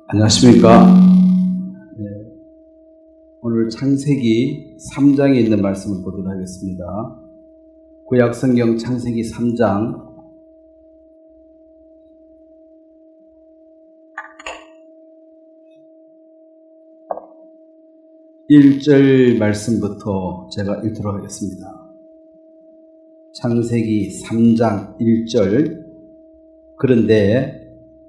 안녕하십니까. 네, 오늘 창세기 3장에 있는 말씀을 보도록 하겠습니다. 구약성경 창세기 3장 1절 말씀부터 제가 읽도록 하겠습니다. 창세기 3장 1절. 그런데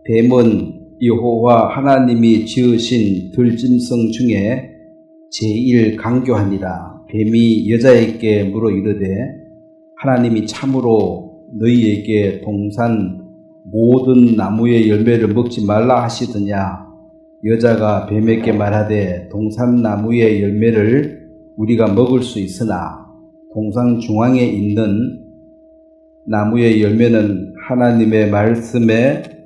뱀은 여호와 하나님이 지으신 들짐승 중에 제일 강교하니라. 뱀이 여자에게 물어 이르되 하나님이 참으로 너희에게 동산 모든 나무의 열매를 먹지 말라 하시더냐. 여자가 뱀에게 말하되 동산 나무의 열매를 우리가 먹을 수 있으나 동산 중앙에 있는 나무의 열매는 하나님의 말씀에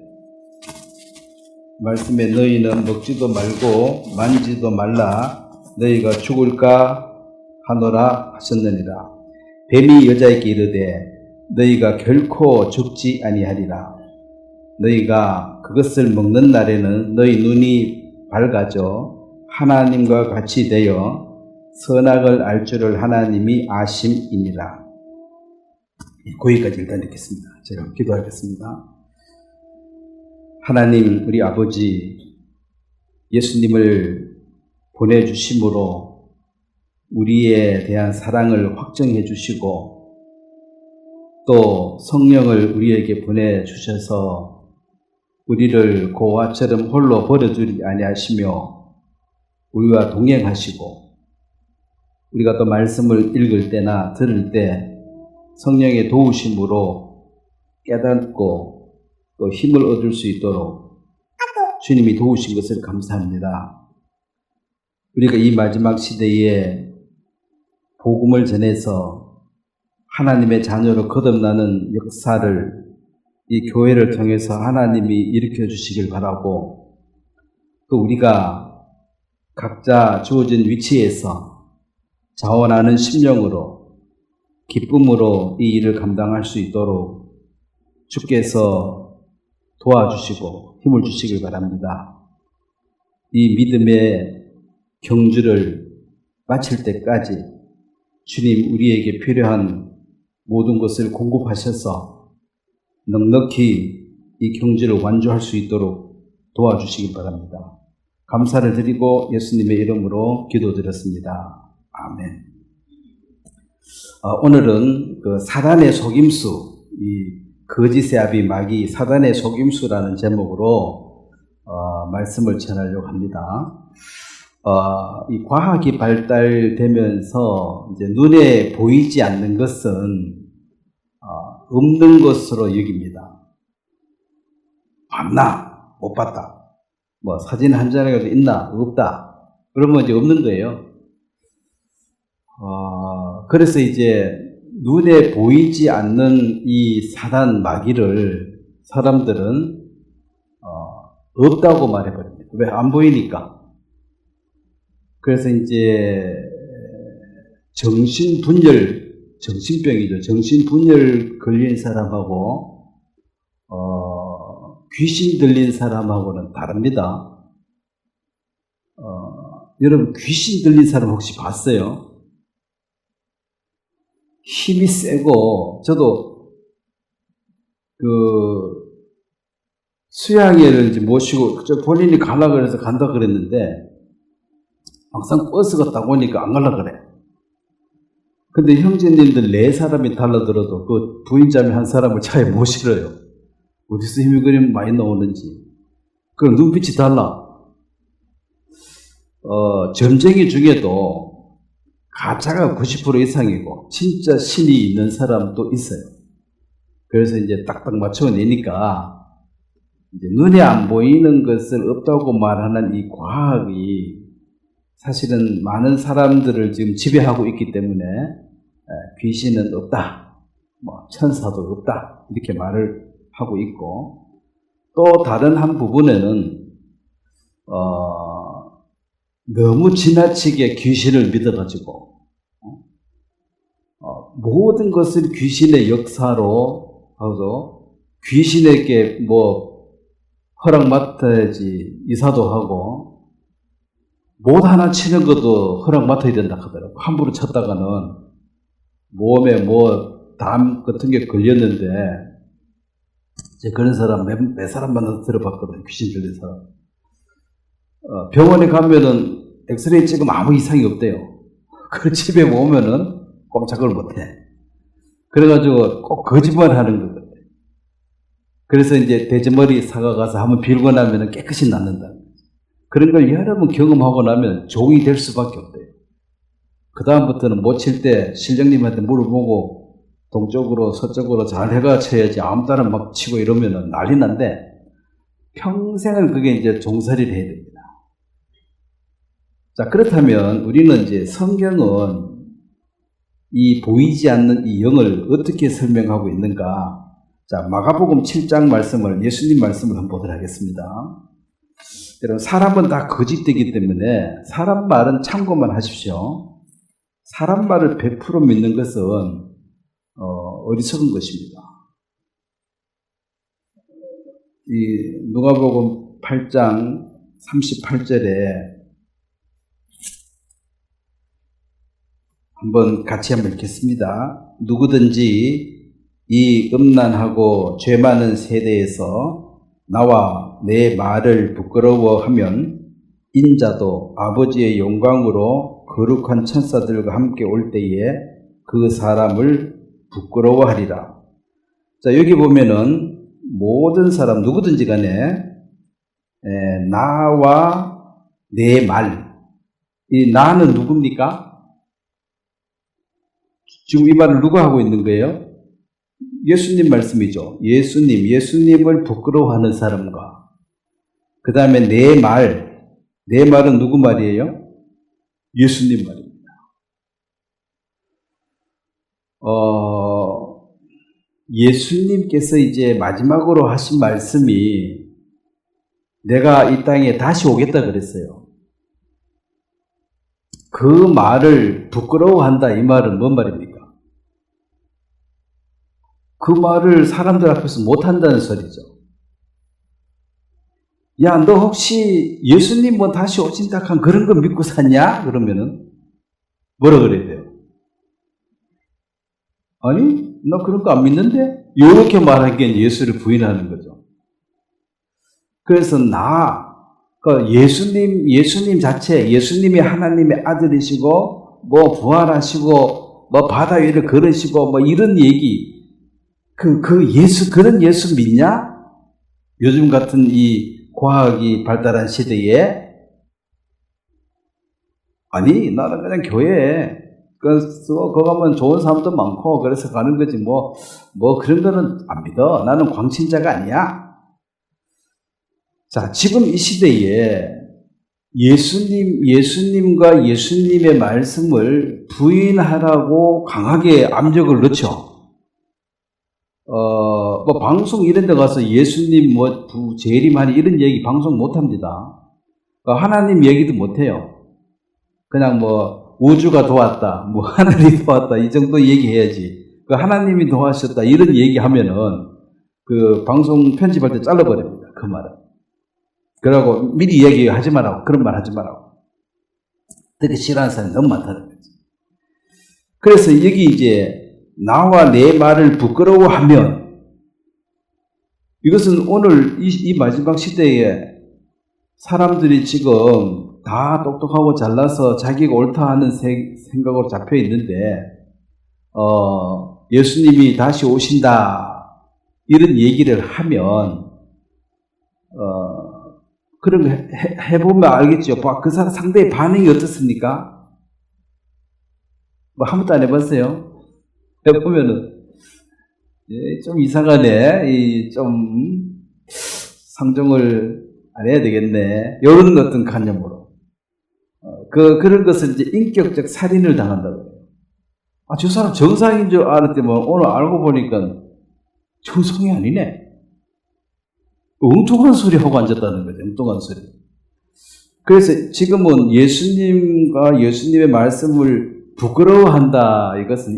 너희는 먹지도 말고 만지도 말라 너희가 죽을까 하노라 하셨느니라. 뱀이 여자에게 이르되 너희가 결코 죽지 아니하리라. 너희가 그것을 먹는 날에는 너희 눈이 밝아져 하나님과 같이 되어 선악을 알 줄을 하나님이 아심이니라. 거기까지 일단 읽겠습니다. 제가 기도하겠습니다. 하나님, 우리 아버지, 예수님을 보내주심으로 우리에 대한 사랑을 확정해 주시고 또 성령을 우리에게 보내주셔서 우리를 고아처럼 홀로 버려두지 아니하시며 우리와 동행하시고 우리가 또 말씀을 읽을 때나 들을 때 성령의 도우심으로 깨닫고 또 힘을 얻을 수 있도록 주님이 도우신 것을 감사합니다. 우리가 이 마지막 시대에 복음을 전해서 하나님의 자녀로 거듭나는 역사를 이 교회를 통해서 하나님이 일으켜 주시길 바라고 또 우리가 각자 주어진 위치에서 자원하는 심령으로 기쁨으로 이 일을 감당할 수 있도록 주께서 도와주시고 힘을 주시길 바랍니다. 이 믿음의 경주를 마칠 때까지 주님 우리에게 필요한 모든 것을 공급하셔서 넉넉히 이 경주를 완주할 수 있도록 도와주시길 바랍니다. 감사를 드리고 예수님의 이름으로 기도드렸습니다. 아멘. 오늘은 그 사단의 속임수, 이 거짓의 아비 마귀 사단의 속임수라는 제목으로 말씀을 전하려고 합니다. 이 과학이 발달되면서 이제 눈에 보이지 않는 것은 없는 것으로 여깁니다. 봤나? 못 봤다. 뭐 사진 한 장이라도 있나? 없다. 그러면 이제 없는 거예요. 그래서 이제 눈에 보이지 않는 이 사단 마귀를 사람들은 없다고 말해버립니다. 왜? 안 보이니까. 그래서 이제 정신병이죠. 정신분열 걸린 사람하고 귀신 들린 사람하고는 다릅니다. 여러분 귀신 들린 사람 혹시 봤어요? 힘이 세고 저도 그 수양회를 이제 모시고 본인이 가려고 해서 간다 그랬는데 막상 버스가 딱 오니까 안 가려고 그래. 근데 형제님들 4사람이 달라들어도 그 부인자매 한 사람을 차에 못 실어요. 어디서 힘이 그리 많이 나오는지. 그럼 눈빛이 달라. 점쟁이 중에도 가짜가 90% 이상이고 진짜 신이 있는 사람도 있어요. 그래서 이제 딱딱 맞춰내니까 이제 눈에 안 보이는 것을 없다고 말하는 이 과학이 사실은 많은 사람들을 지금 지배하고 있기 때문에 귀신은 없다, 뭐 천사도 없다 이렇게 말을 하고 있고 또 다른 한 부분에는 너무 지나치게 귀신을 믿어가지고 모든 것을 귀신의 역사로 하고 귀신에게 뭐 허락 맡아야지 이사도 하고, 못 하나 치는 것도 허락 맡아야 된다 하더라고. 함부로 쳤다가는 몸에 담 같은 게 걸렸는데, 이제 그런 사람 몇 사람 만나서 들어봤거든요. 귀신 들린 사람. 병원에 가면은 엑스레이 찍으면 아무 이상이 없대요. 그 집에 오면은 꼼짝을 못해. 그래가지고 꼭 거짓말 하는 거거든요. 그래서 이제 돼지머리 사가가서 한번 빌고 나면은 깨끗이 낫는다. 그런 걸 여러 번 경험하고 나면 종이 될 수밖에 없대요. 그다음부터는 못 칠 때 실장님한테 물어보고 동쪽으로 서쪽으로 잘 해가 쳐야지 아무 따라 막 치고 이러면은 난리 난데 평생을 그게 이제 종살이를 해야 됩니다. 자, 그렇다면 우리는 이제 성경은 이 보이지 않는 이 영을 어떻게 설명하고 있는가? 자, 마가복음 7장 말씀을, 예수님 말씀을 한번 보도록 하겠습니다. 여러분, 사람은 다 거짓되기 때문에 사람 말은 참고만 하십시오. 사람 말을 100% 믿는 것은 어리석은 것입니다. 이 누가복음 8장 38절에 같이 한번 읽겠습니다. 누구든지 이 음란하고 죄 많은 세대에서 나와 내 말을 부끄러워하면 인자도 아버지의 영광으로 거룩한 천사들과 함께 올 때에 그 사람을 부끄러워하리라. 자, 여기 보면은 모든 사람 누구든지 간에 나와 내 말, 이 나는 누굽니까? 지금 이 말을 누가 하고 있는 거예요? 예수님 말씀이죠. 예수님을 부끄러워하는 사람과 그 다음에 내 말은 누구 말이에요? 예수님 말입니다. 예수님께서 이제 마지막으로 하신 말씀이 내가 이 땅에 다시 오겠다 그랬어요. 그 말을 부끄러워한다, 이 말은 뭔 말입니까? 그 말을 사람들 앞에서 못한다는 소리죠. 야, 너 혹시 예수님 뭐 다시 오신다 한 그런 거 믿고 샀냐? 그러면은 뭐라 그래야 돼요? 아니, 나 그런 거 안 믿는데? 이렇게 말하기엔 예수를 부인하는 거죠. 그래서 그러니까 예수님 자체, 예수님이 하나님의 아들이시고, 뭐 부활하시고, 뭐 바다 위를 걸으시고, 뭐 이런 얘기, 그런 예수 믿냐? 요즘 같은 이 과학이 발달한 시대에, 아니, 나는 그냥 교회에, 그래서 거 가면 좋은 사람도 많고, 그래서 가는 거지, 뭐 그런 거는 안 믿어. 나는 광신자가 아니야. 자, 지금 이 시대에 예수님과 예수님의 말씀을 부인하라고 강하게 압력을 넣죠. 뭐 방송 이런 데 가서 예수님 재림하니 이런 얘기 방송 못 합니다. 하나님 얘기도 못 해요. 그냥 뭐 우주가 도왔다, 뭐 하늘이 도왔다 이 정도 얘기해야지. 하나님이 도와주셨다 이런 얘기하면은 그 방송 편집할 때 잘라버립니다. 그 말은. 그러고 미리 얘기하지 말라고, 그런 말 하지 말라고. 되게 싫어하는 사람이 너무 많다는 거지. 그래서 여기 이제 나와 내 말을 부끄러워하면, 이것은 오늘 이 마지막 시대에 사람들이 지금 다 똑똑하고 잘나서 자기가 옳다 하는 생각으로 잡혀 있는데, 예수님이 다시 오신다 이런 얘기를 하면 그런 거 해보면 알겠죠. 그 사람 상대의 반응이 어떻습니까? 뭐 한 번도 안 해봤어요? 해보면은 좀 이상하네. 좀 상종을 안 해야 되겠네. 이런 어떤 관념으로 그런 것을 이제 인격적 살인을 당한다고 해요. 저 사람 정상인 줄 알았더니 오늘 알고 보니까 정상이 아니네. 엉뚱한 소리 하고 앉았다는 거죠. 엉뚱한 소리. 그래서 지금은 예수님과 예수님의 말씀을 부끄러워한다.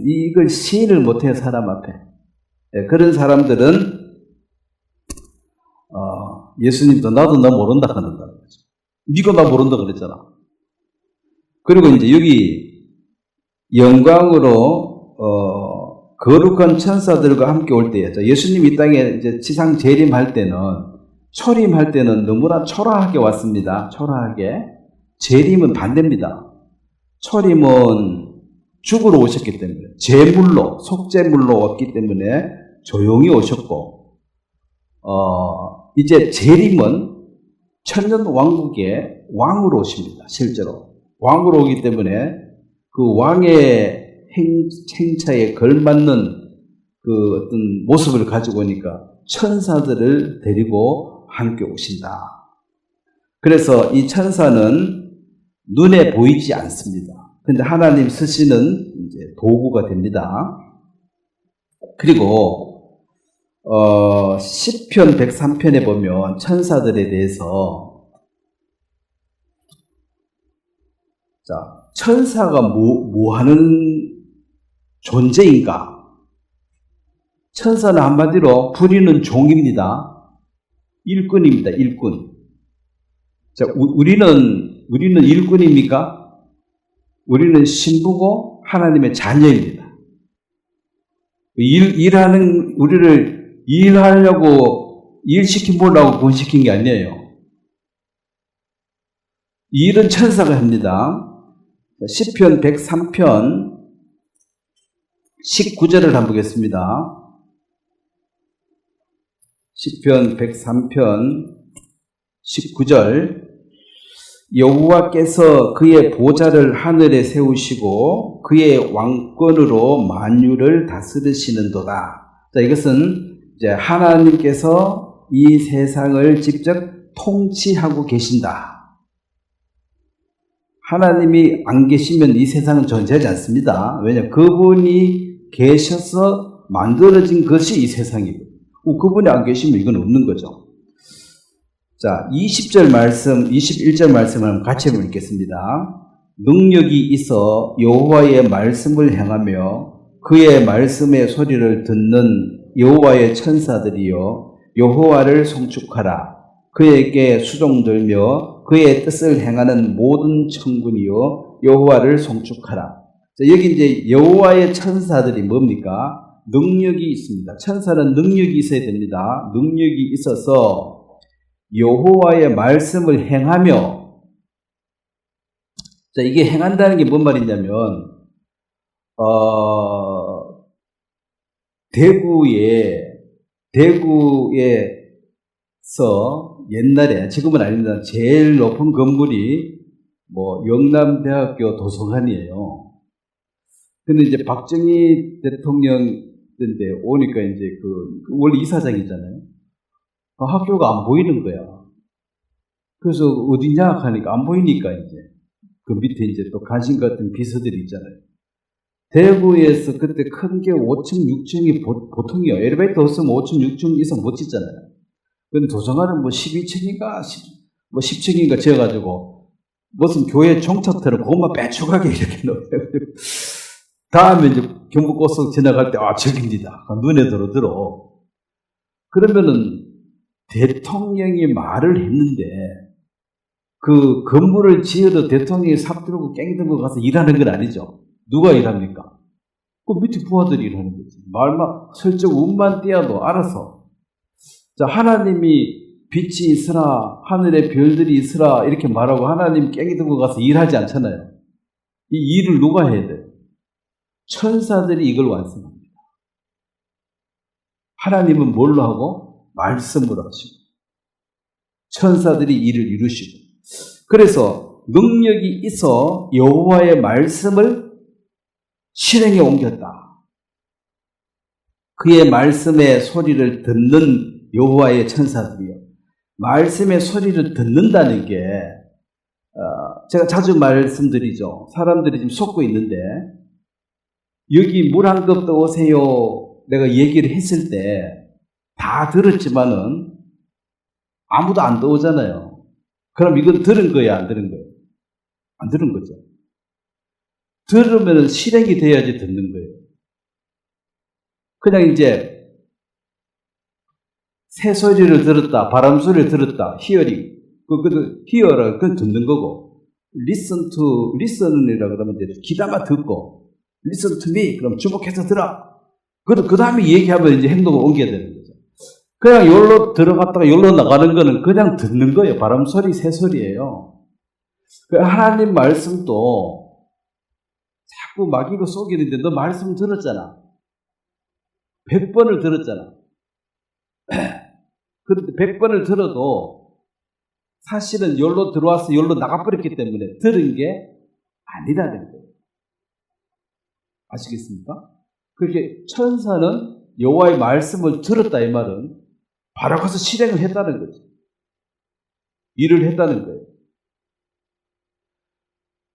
이걸 시인을 못해요, 사람 앞에. 그런 사람들은 예수님도 나도 너 모른다 하는다는 거죠. 네가 나 모른다 그랬잖아. 그리고 이제 여기 영광으로 거룩한 천사들과 함께 올 때에 예수님이 이 땅에 이제 지상 재림할 때는 초림할 때는 너무나 초라하게 왔습니다. 초라하게. 재림은 반대입니다. 초림은 죽으러 오셨기 때문에 제물로 속죄물로 왔기 때문에 조용히 오셨고 이제 재림은 천년 왕국의 왕으로 오십니다. 실제로 왕으로 오기 때문에 그 왕의 행차에 걸맞는 그 어떤 모습을 가지고 오니까 천사들을 데리고 함께 오신다. 그래서 이 천사는 눈에 보이지 않습니다. 근데 하나님 쓰시는 이제 도구가 됩니다. 그리고 시편 103편에 보면 천사들에 대해서 자, 천사가 뭐 하는 존재인가? 천사는 한마디로 부리는 종입니다. 일꾼입니다. 일꾼. 자, 우리는 일꾼입니까? 우리는 신부고 하나님의 자녀입니다. 우리를 일하려고 일시킨 보려고 구원시킨 게 아니에요. 이 일은 천사가 합니다. 시편 103편 19절을 한번 보겠습니다. 시편 103편 19절 여호와께서 그의 보좌를 하늘에 세우시고 그의 왕권으로 만유를 다스리시는도다. 자, 이것은 이제 하나님께서 이 세상을 직접 통치하고 계신다. 하나님이 안 계시면 이 세상은 존재하지 않습니다. 왜냐? 그분이 계셔서 만들어진 것이 이 세상이고 그분이 안 계시면 이건 없는 거죠. 자, 20절 말씀, 21절 말씀을 같이 읽겠습니다. 능력이 있어 여호와의 말씀을 행하며 그의 말씀의 소리를 듣는 여호와의 천사들이여 여호와를 송축하라. 그에게 수종들며 그의 뜻을 행하는 모든 천군이여 여호와를 송축하라. 자, 여기 이제 여호와의 천사들이 뭡니까? 능력이 있습니다. 천사는 능력이 있어야 됩니다. 능력이 있어서 여호와의 말씀을 행하며, 자, 이게 행한다는 게 뭔 말이냐면, 대구에서 옛날에, 지금은 아닙니다. 제일 높은 건물이 영남대학교 도서관이에요. 근데 이제 박정희 대통령인데 오니까 이제 원래 이사장이잖아요. 학교가 안 보이는 거야. 그래서 어디냐 하니까 안 보이니까 이제 그 밑에 이제 또 간신 같은 비서들이 있잖아요. 대구에서 그때 큰 게 5층, 6층이 보통이에요. 엘리베이터 없으면 5층, 6층 이상 못 짓잖아요. 근데 도서관은 12층인가 10층인가 지어가지고 무슨 교회 종착터를 그것만 빼죽하게 이렇게 넣어요. 다음에 이제 경부고속 지나갈 때 저깁니다. 눈에 들어. 그러면은 대통령이 말을 했는데 그 건물을 지어도 대통령이 삽 들고 깽이 들고 가서 일하는 건 아니죠. 누가 일합니까? 그 밑에 부하들이 일하는 거지. 말만 슬쩍 운만 띄어도 알아서. 자, 하나님이 빛이 있으라 하늘에 별들이 있으라 이렇게 말하고 하나님 깽이 들고 가서 일하지 않잖아요. 이 일을 누가 해야 돼요? 천사들이 이걸 완성합니다. 하나님은 뭘로 하고? 말씀으로 하시고 천사들이 일을 이루시고 그래서 능력이 있어 여호와의 말씀을 실행에 옮겼다. 그의 말씀의 소리를 듣는 여호와의 천사들이요. 말씀의 소리를 듣는다는 게 제가 자주 말씀드리죠. 사람들이 지금 속고 있는데 여기 물 한 컵 더 오세요. 내가 얘기를 했을 때 다 들었지만은 아무도 안 떠오잖아요. 그럼 이건 들은 거야, 안 들은 거예요? 안 들은 거죠. 들으면 실행이 돼야지 듣는 거예요. 그냥 이제 새소리를 들었다, 바람소리를 들었다, hearing. hear라, 그건 듣는 거고, listen이라고 하면 이제 귀담아 듣고, listen to me, 그럼 주목해서 들어. 그 다음에 얘기하면 이제 행동을 옮겨야 되는 거죠. 그냥 여기로 들어갔다가 여기로 나가는 거는 그냥 듣는 거예요. 바람소리, 새소리예요. 하나님 말씀도 자꾸 마귀가 속이는데 너 말씀 들었잖아. 100번을 들었잖아. 그런데 100번을 들어도 사실은 여기로 들어와서 여기로 나가버렸기 때문에 들은 게 아니라는 거예요. 아시겠습니까? 그렇게 천사는 여호와의 말씀을 들었다 이 말은 바로 가서 실행을 했다는 거죠. 일을 했다는 거예요.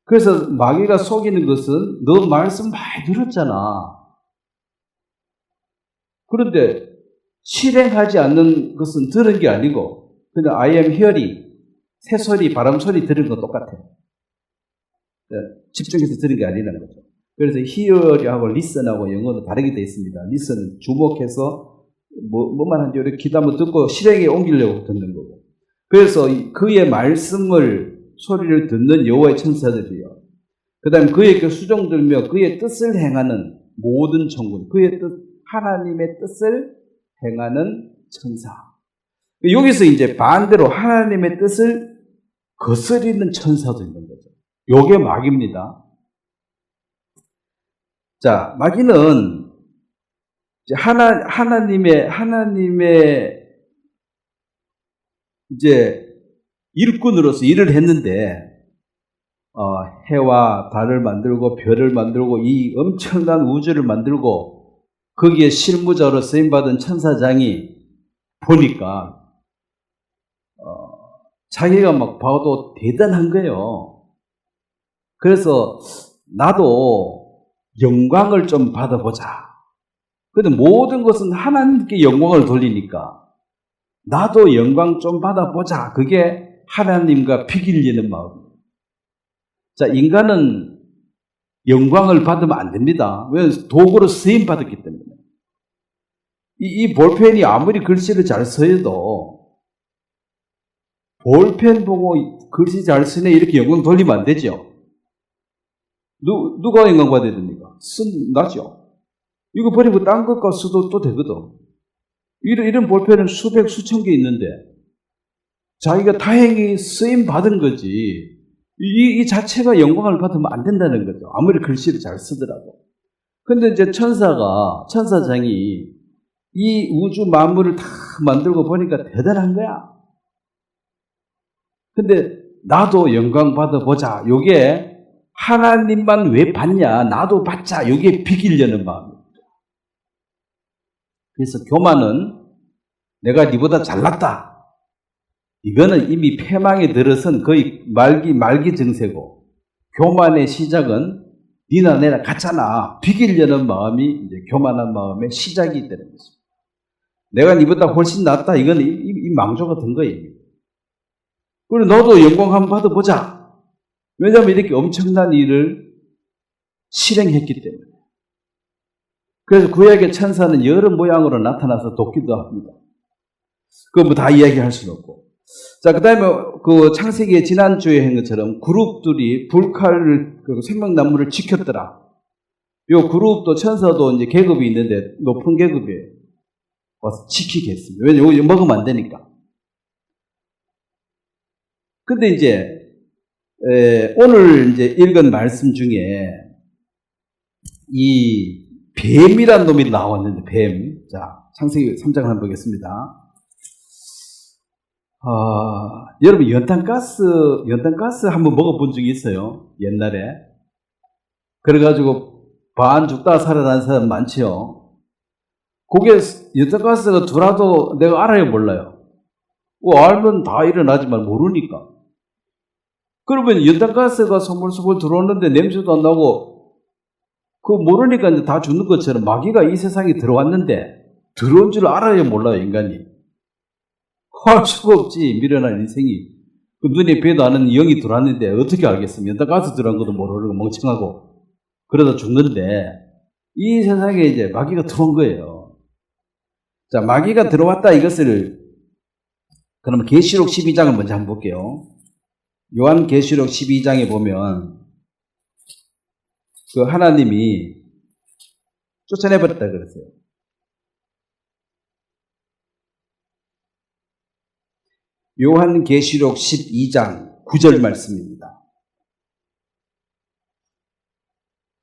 그래서 마귀가 속이는 것은 너 말씀 많이 들었잖아. 그런데 실행하지 않는 것은 들은 게 아니고 그냥 I am hearing, 새소리, 바람소리 들은 건 똑같아요. 집중해서 들은 게 아니라는 거죠. 그래서 hear하고 listen하고 영어는 다르게 되어 있습니다. listen은 주목해서 뭐만 한지 이렇게 귀담아 듣고 실행에 옮기려고 듣는 거고. 그래서 그의 말씀을 소리를 듣는 여호와의 천사들이요. 그 다음에 그에게 수종들며 그의 뜻을 행하는 모든 천군, 그의 뜻, 하나님의 뜻을 행하는 천사. 여기서 이제 반대로 하나님의 뜻을 거스리는 천사도 있는 거죠. 요게 마귀입니다. 자, 마귀는 이제 하나님의 이제 일꾼으로서 일을 했는데, 해와 달을 만들고 별을 만들고 이 엄청난 우주를 만들고 거기에 실무자로 쓰임받은 천사장이 보니까, 자기가 막 봐도 대단한 거예요. 그래서 나도 영광을 좀 받아보자. 근데 모든 것은 하나님께 영광을 돌리니까 나도 영광 좀 받아보자. 그게 하나님과 비길리는 마음입니다. 자, 인간은 영광을 받으면 안 됩니다. 왜냐하면 도구로 쓰임 받았기 때문에. 이 볼펜이 아무리 글씨를 잘 써도 볼펜 보고 글씨 잘 쓰네 이렇게 영광 돌리면 안 되죠. 누가 영광 받아야 됩니까? 나죠. 이거 버리고 딴 것과 써도 또 되거든. 이런 볼펜은 수백, 수천 개 있는데 자기가 다행히 쓰임 받은 거지. 이 자체가 영광을 받으면 안 된다는 거죠. 아무리 글씨를 잘 쓰더라도. 근데 이제 천사장이 이 우주 만물을 다 만들고 보니까 대단한 거야. 근데 나도 영광 받아보자. 요게 하나님만 왜 받냐? 나도 받자. 요게 비기려는 마음입니다. 그래서 교만은 내가 니보다 잘났다. 이거는 이미 패망에 들어선 거의 말기 증세고, 교만의 시작은 니나 내나 같잖아. 비기려는 마음이 이제 교만한 마음의 시작이 되는 것입니다. 내가 니보다 훨씬 낫다. 이건 이 망조가 든 거예요. 그리고 너도 영광 한번 받아보자. 왜냐하면 이렇게 엄청난 일을 실행했기 때문에. 그래서 구약의 천사는 여러 모양으로 나타나서 돕기도 합니다. 그거 뭐 다 이야기할 수는 없고. 자, 그 다음에 그 창세기에 지난주에 한 것처럼 그룹들이 불칼을, 생명나무를 지켰더라. 요 그룹도 천사도 이제 계급이 있는데 높은 계급이에요. 와서 지키겠습니다. 왜냐면 이거 먹으면 안 되니까. 근데 이제, 오늘 이제 읽은 말씀 중에 이 뱀이란 놈이 나왔는데, 뱀. 자, 창세기 3장을 한번 보겠습니다. 여러분, 연탄가스 한번 먹어본 적이 있어요? 옛날에. 그래가지고 반 죽다가 살아난 사람 많지요? 그게 연탄가스가 들어와도 내가 알아요, 몰라요? 알면 다 일어나지만 모르니까. 그러면 연탄가스가 소물소물 들어오는데 냄새도 안 나고, 그거 모르니까 이제 다 죽는 것처럼 마귀가 이 세상에 들어왔는데, 들어온 줄 알아요, 몰라요, 인간이? 할 수가 없지, 미련한 인생이. 그 눈에 뵈도 않은 영이 들어왔는데, 어떻게 알겠습니까? 연탄가스 들어온 것도 모르고 멍청하고, 그러다 죽는데, 이 세상에 이제 마귀가 들어온 거예요. 자, 마귀가 들어왔다 이것을 그러면 계시록 12장을 먼저 한번 볼게요. 요한 계시록 12장에 보면 그 하나님이 쫓아내버렸다 그랬어요. 요한 계시록 12장 9절 말씀입니다.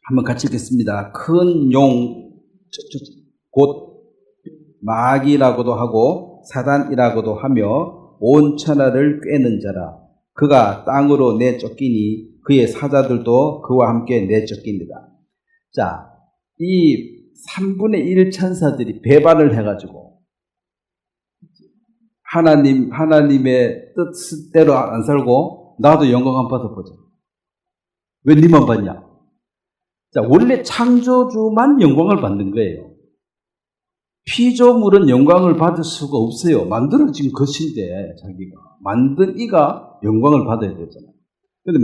한번 같이 읽겠습니다. 큰 용, 곧 마귀라고도 하고 사단이라고도 하며 온 천하를 꿰는 자라. 그가 땅으로 내쫓기니 그의 사자들도 그와 함께 내쫓깁니다. 자, 이 3분의 1 천사들이 배반을 해가지고 하나님의 뜻대로 안 살고 나도 영광 한 받아보자. 왜 니만 받냐? 자, 원래 창조주만 영광을 받는 거예요. 피조물은 영광을 받을 수가 없어요. 만들어진 것인데 자기가 만든 이가 영광을 받아야 되잖아요. 근데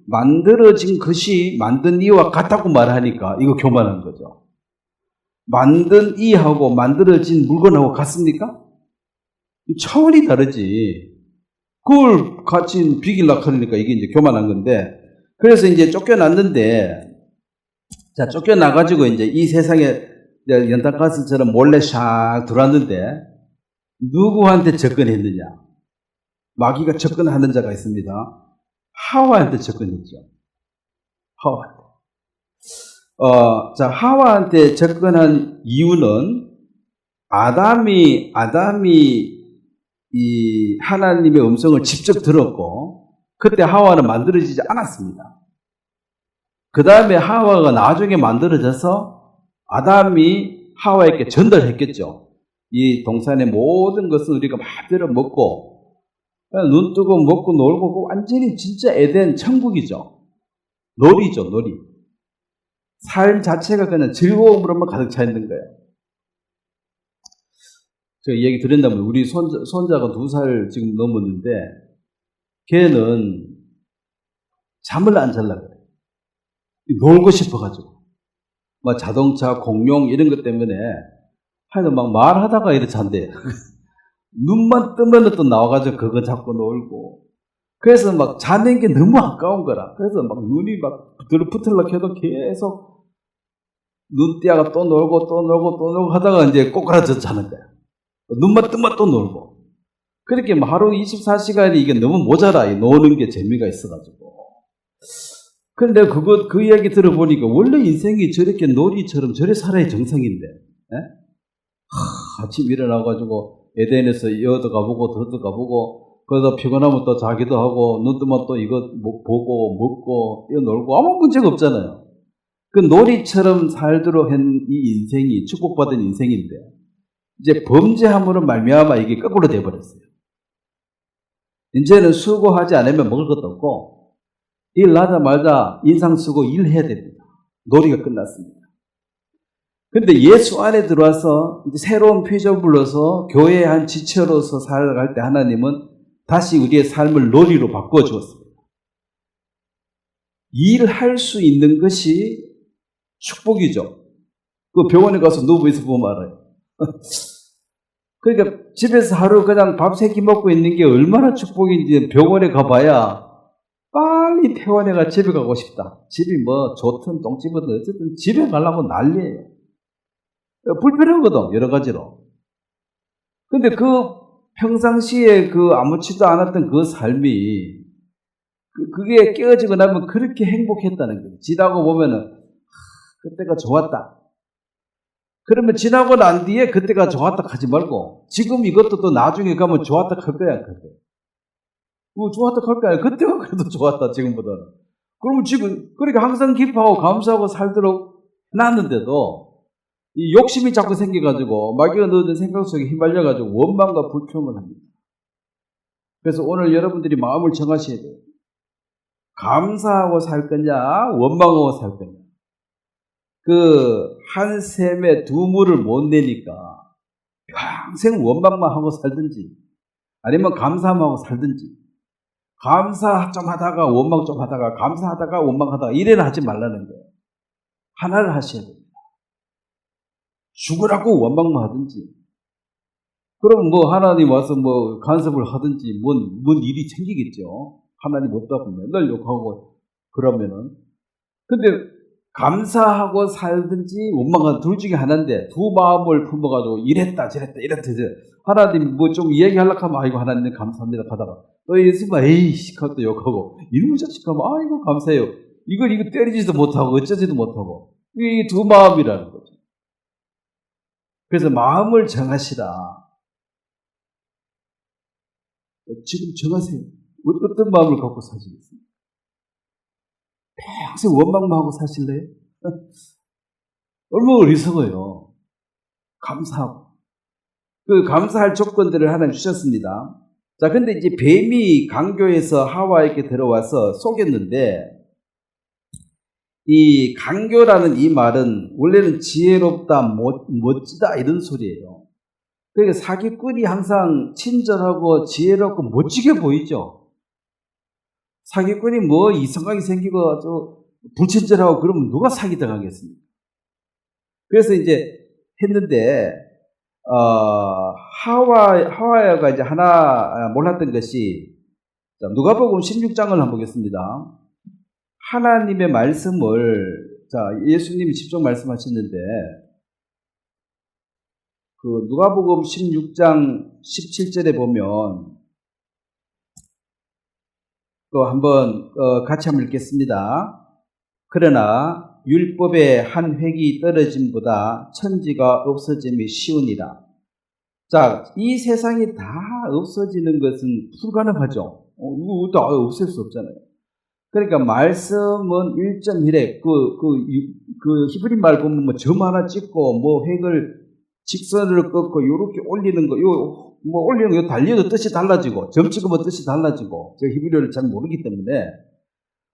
만들어진 것이 만든 이와 같다고 말하니까 이거 교만한 거죠. 만든 이하고 만들어진 물건하고 같습니까? 차원이 다르지. 그걸 같이 비길라 하니까 이게 이제 교만한 건데, 그래서 이제 쫓겨났는데, 자, 쫓겨나가지고 이제 이 세상에 연탄가스처럼 몰래 샥 들어왔는데, 누구한테 접근했느냐? 마귀가 접근하는 자가 있습니다. 하와한테 접근했죠. 하와한테. 자, 하와한테 접근한 이유는 아담이 이 하나님의 음성을 직접 들었고, 그때 하와는 만들어지지 않았습니다. 그 다음에 하와가 나중에 만들어져서 아담이 하와에게 전달했겠죠. 이 동산의 모든 것은 우리가 마음대로 먹고, 눈 뜨고 먹고 놀고, 완전히 진짜 에덴 천국이죠. 놀이죠, 놀이. 삶 자체가 그냥 즐거움으로만 가득 차 있는 거예요. 제가 얘기 드린다면 우리 손자가 2살 지금 넘었는데 걔는 잠을 안 잘라 그래요. 놀고 싶어가지고 막 자동차, 공룡 이런 것 때문에 하여튼 막 말하다가 이렇게 잔대요. 눈만 뜨면 또 나와가지고 그거 잡고 놀고, 그래서 막 자는 게 너무 아까운 거라. 그래서 막 눈이 막 붙으려고 해도 계속 눈띄다가 또 놀고 하다가 이제 꼬꾸라져 자는 거야. 눈만 뜨면 또 놀고. 그렇게 하루 24시간이 이게 너무 모자라. 노는 게 재미가 있어가지고. 그런데 그 이야기 들어보니까 원래 인생이 저렇게 놀이처럼 저래 살아야 정상인데. 아침 일어나가지고 에덴에서 여도 가보고 저도 가보고, 그러다 피곤하면 또 자기도 하고, 눈 뜨면 또 이거 보고 먹고 뛰어놀고 아무 문제가 없잖아요. 그 놀이처럼 살도록 한 이 인생이 축복받은 인생인데 이제 범죄함으로 말미암아 이게 거꾸로 돼버렸어요. 이제는 수고하지 않으면 먹을 것도 없고, 일 하자마자 인상 쓰고 일해야 됩니다. 놀이가 끝났습니다. 그런데 예수 안에 들어와서 이제 새로운 피조물로서 교회의 한 지체로서 살아갈 때 하나님은 다시 우리의 삶을 놀이로 바꾸어 주었습니다. 일할 수 있는 것이 축복이죠. 그 병원에 가서 누워있어 보면 알아요. 그러니까 집에서 하루 그냥 밥 3끼 먹고 있는 게 얼마나 축복인지 병원에 가봐야 빨리 퇴원해가 집에 가고 싶다. 집이 뭐 좋든 똥집이든 어쨌든 집에 가려면 난리예요. 불편하거든, 여러 가지로. 근데 그 평상시에 그 아무렇지도 않았던 그 삶이 그게 깨어지고 나면 그렇게 행복했다는 거예요. 지나고 보면은 그때가 좋았다. 그러면 지나고 난 뒤에 그때가 좋았다 하지 말고 지금 이것도 또 나중에 가면 좋았다 할 거야. 좋았다 할 거야. 그때가 그래도 좋았다 지금보다는. 그러면 지금 그렇게 항상 기뻐하고 감사하고 살도록 해놨는데도 이 욕심이 자꾸 생겨가지고 마귀가 넣어준 생각 속에 휘말려가지고 원망과 불평을 합니다. 그래서 오늘 여러분들이 마음을 정하셔야 돼요. 감사하고 살 거냐, 원망하고 살 거냐. 그 한 샘에 2물을 못 내니까 평생 원망만 하고 살든지 아니면 감사만 하고 살든지, 감사 좀 하다가 원망 좀 하다가 감사하다가 원망하다가 이래는 하지 말라는 거예요. 하나를 하셔야 됩니다. 죽으라고 원망만 하든지 그럼 뭐 하나님 와서 뭐 간섭을 하든지 뭔 일이 생기겠죠. 하나님 없다고 맨날 욕하고 그러면은. 근데 감사하고 살든지 원망하든 둘 중에 하나인데 두 마음을 품어가지고 이랬다 저랬다 하나님 뭐 좀 이야기하려고 하면 아이고 하나님 감사합니다 하다가 또 있으면 에이씨 그것도 욕하고 이놈의 자식 하면 아이고 감사해요. 이거 때리지도 못하고 어쩌지도 못하고 이 두 마음이라는 거죠. 그래서 마음을 정하시라. 지금 정하세요. 어떤 마음을 갖고 사시겠습니까? 평생 원망만 하고 사실래요? 얼마나 어리석어요. 감사하고. 그 감사할 조건들을 하나 주셨습니다. 자, 근데 이제 뱀이 강교에서 하와에게 들어와서 속였는데, 이 강교라는 이 말은 원래는 지혜롭다, 멋지다 이런 소리예요. 그러니까 사기꾼이 항상 친절하고 지혜롭고 멋지게 보이죠. 사기꾼이 뭐 이상하게 생기고 아주 불친절하고 그러면 누가 사기당하겠습니까? 그래서 이제 했는데 하와가 이제 하나 몰랐던 것이 누가복음 16장을 한번 보겠습니다. 하나님의 말씀을 예수님이 직접 말씀하셨는데 그 누가복음 16장 17절에 보면 또 한번 같이 한번 읽겠습니다. 그러나 율법의 한 획이 떨어짐보다 천지가 없어짐이 쉬우니라. 자, 이 세상이 다 없어지는 것은 불가능하죠. 이거 다 없앨 수 없잖아요. 그러니까 말씀은 1.1획, 그 히브리 말 보면 뭐 점 하나 찍고 뭐 획을 직선으로 꺾고 요렇게 올리는 거, 뭐 올리는 거 달려도 뜻이 달라지고 점 찍으면 뜻이 달라지고 제가 히브리어를 잘 모르기 때문에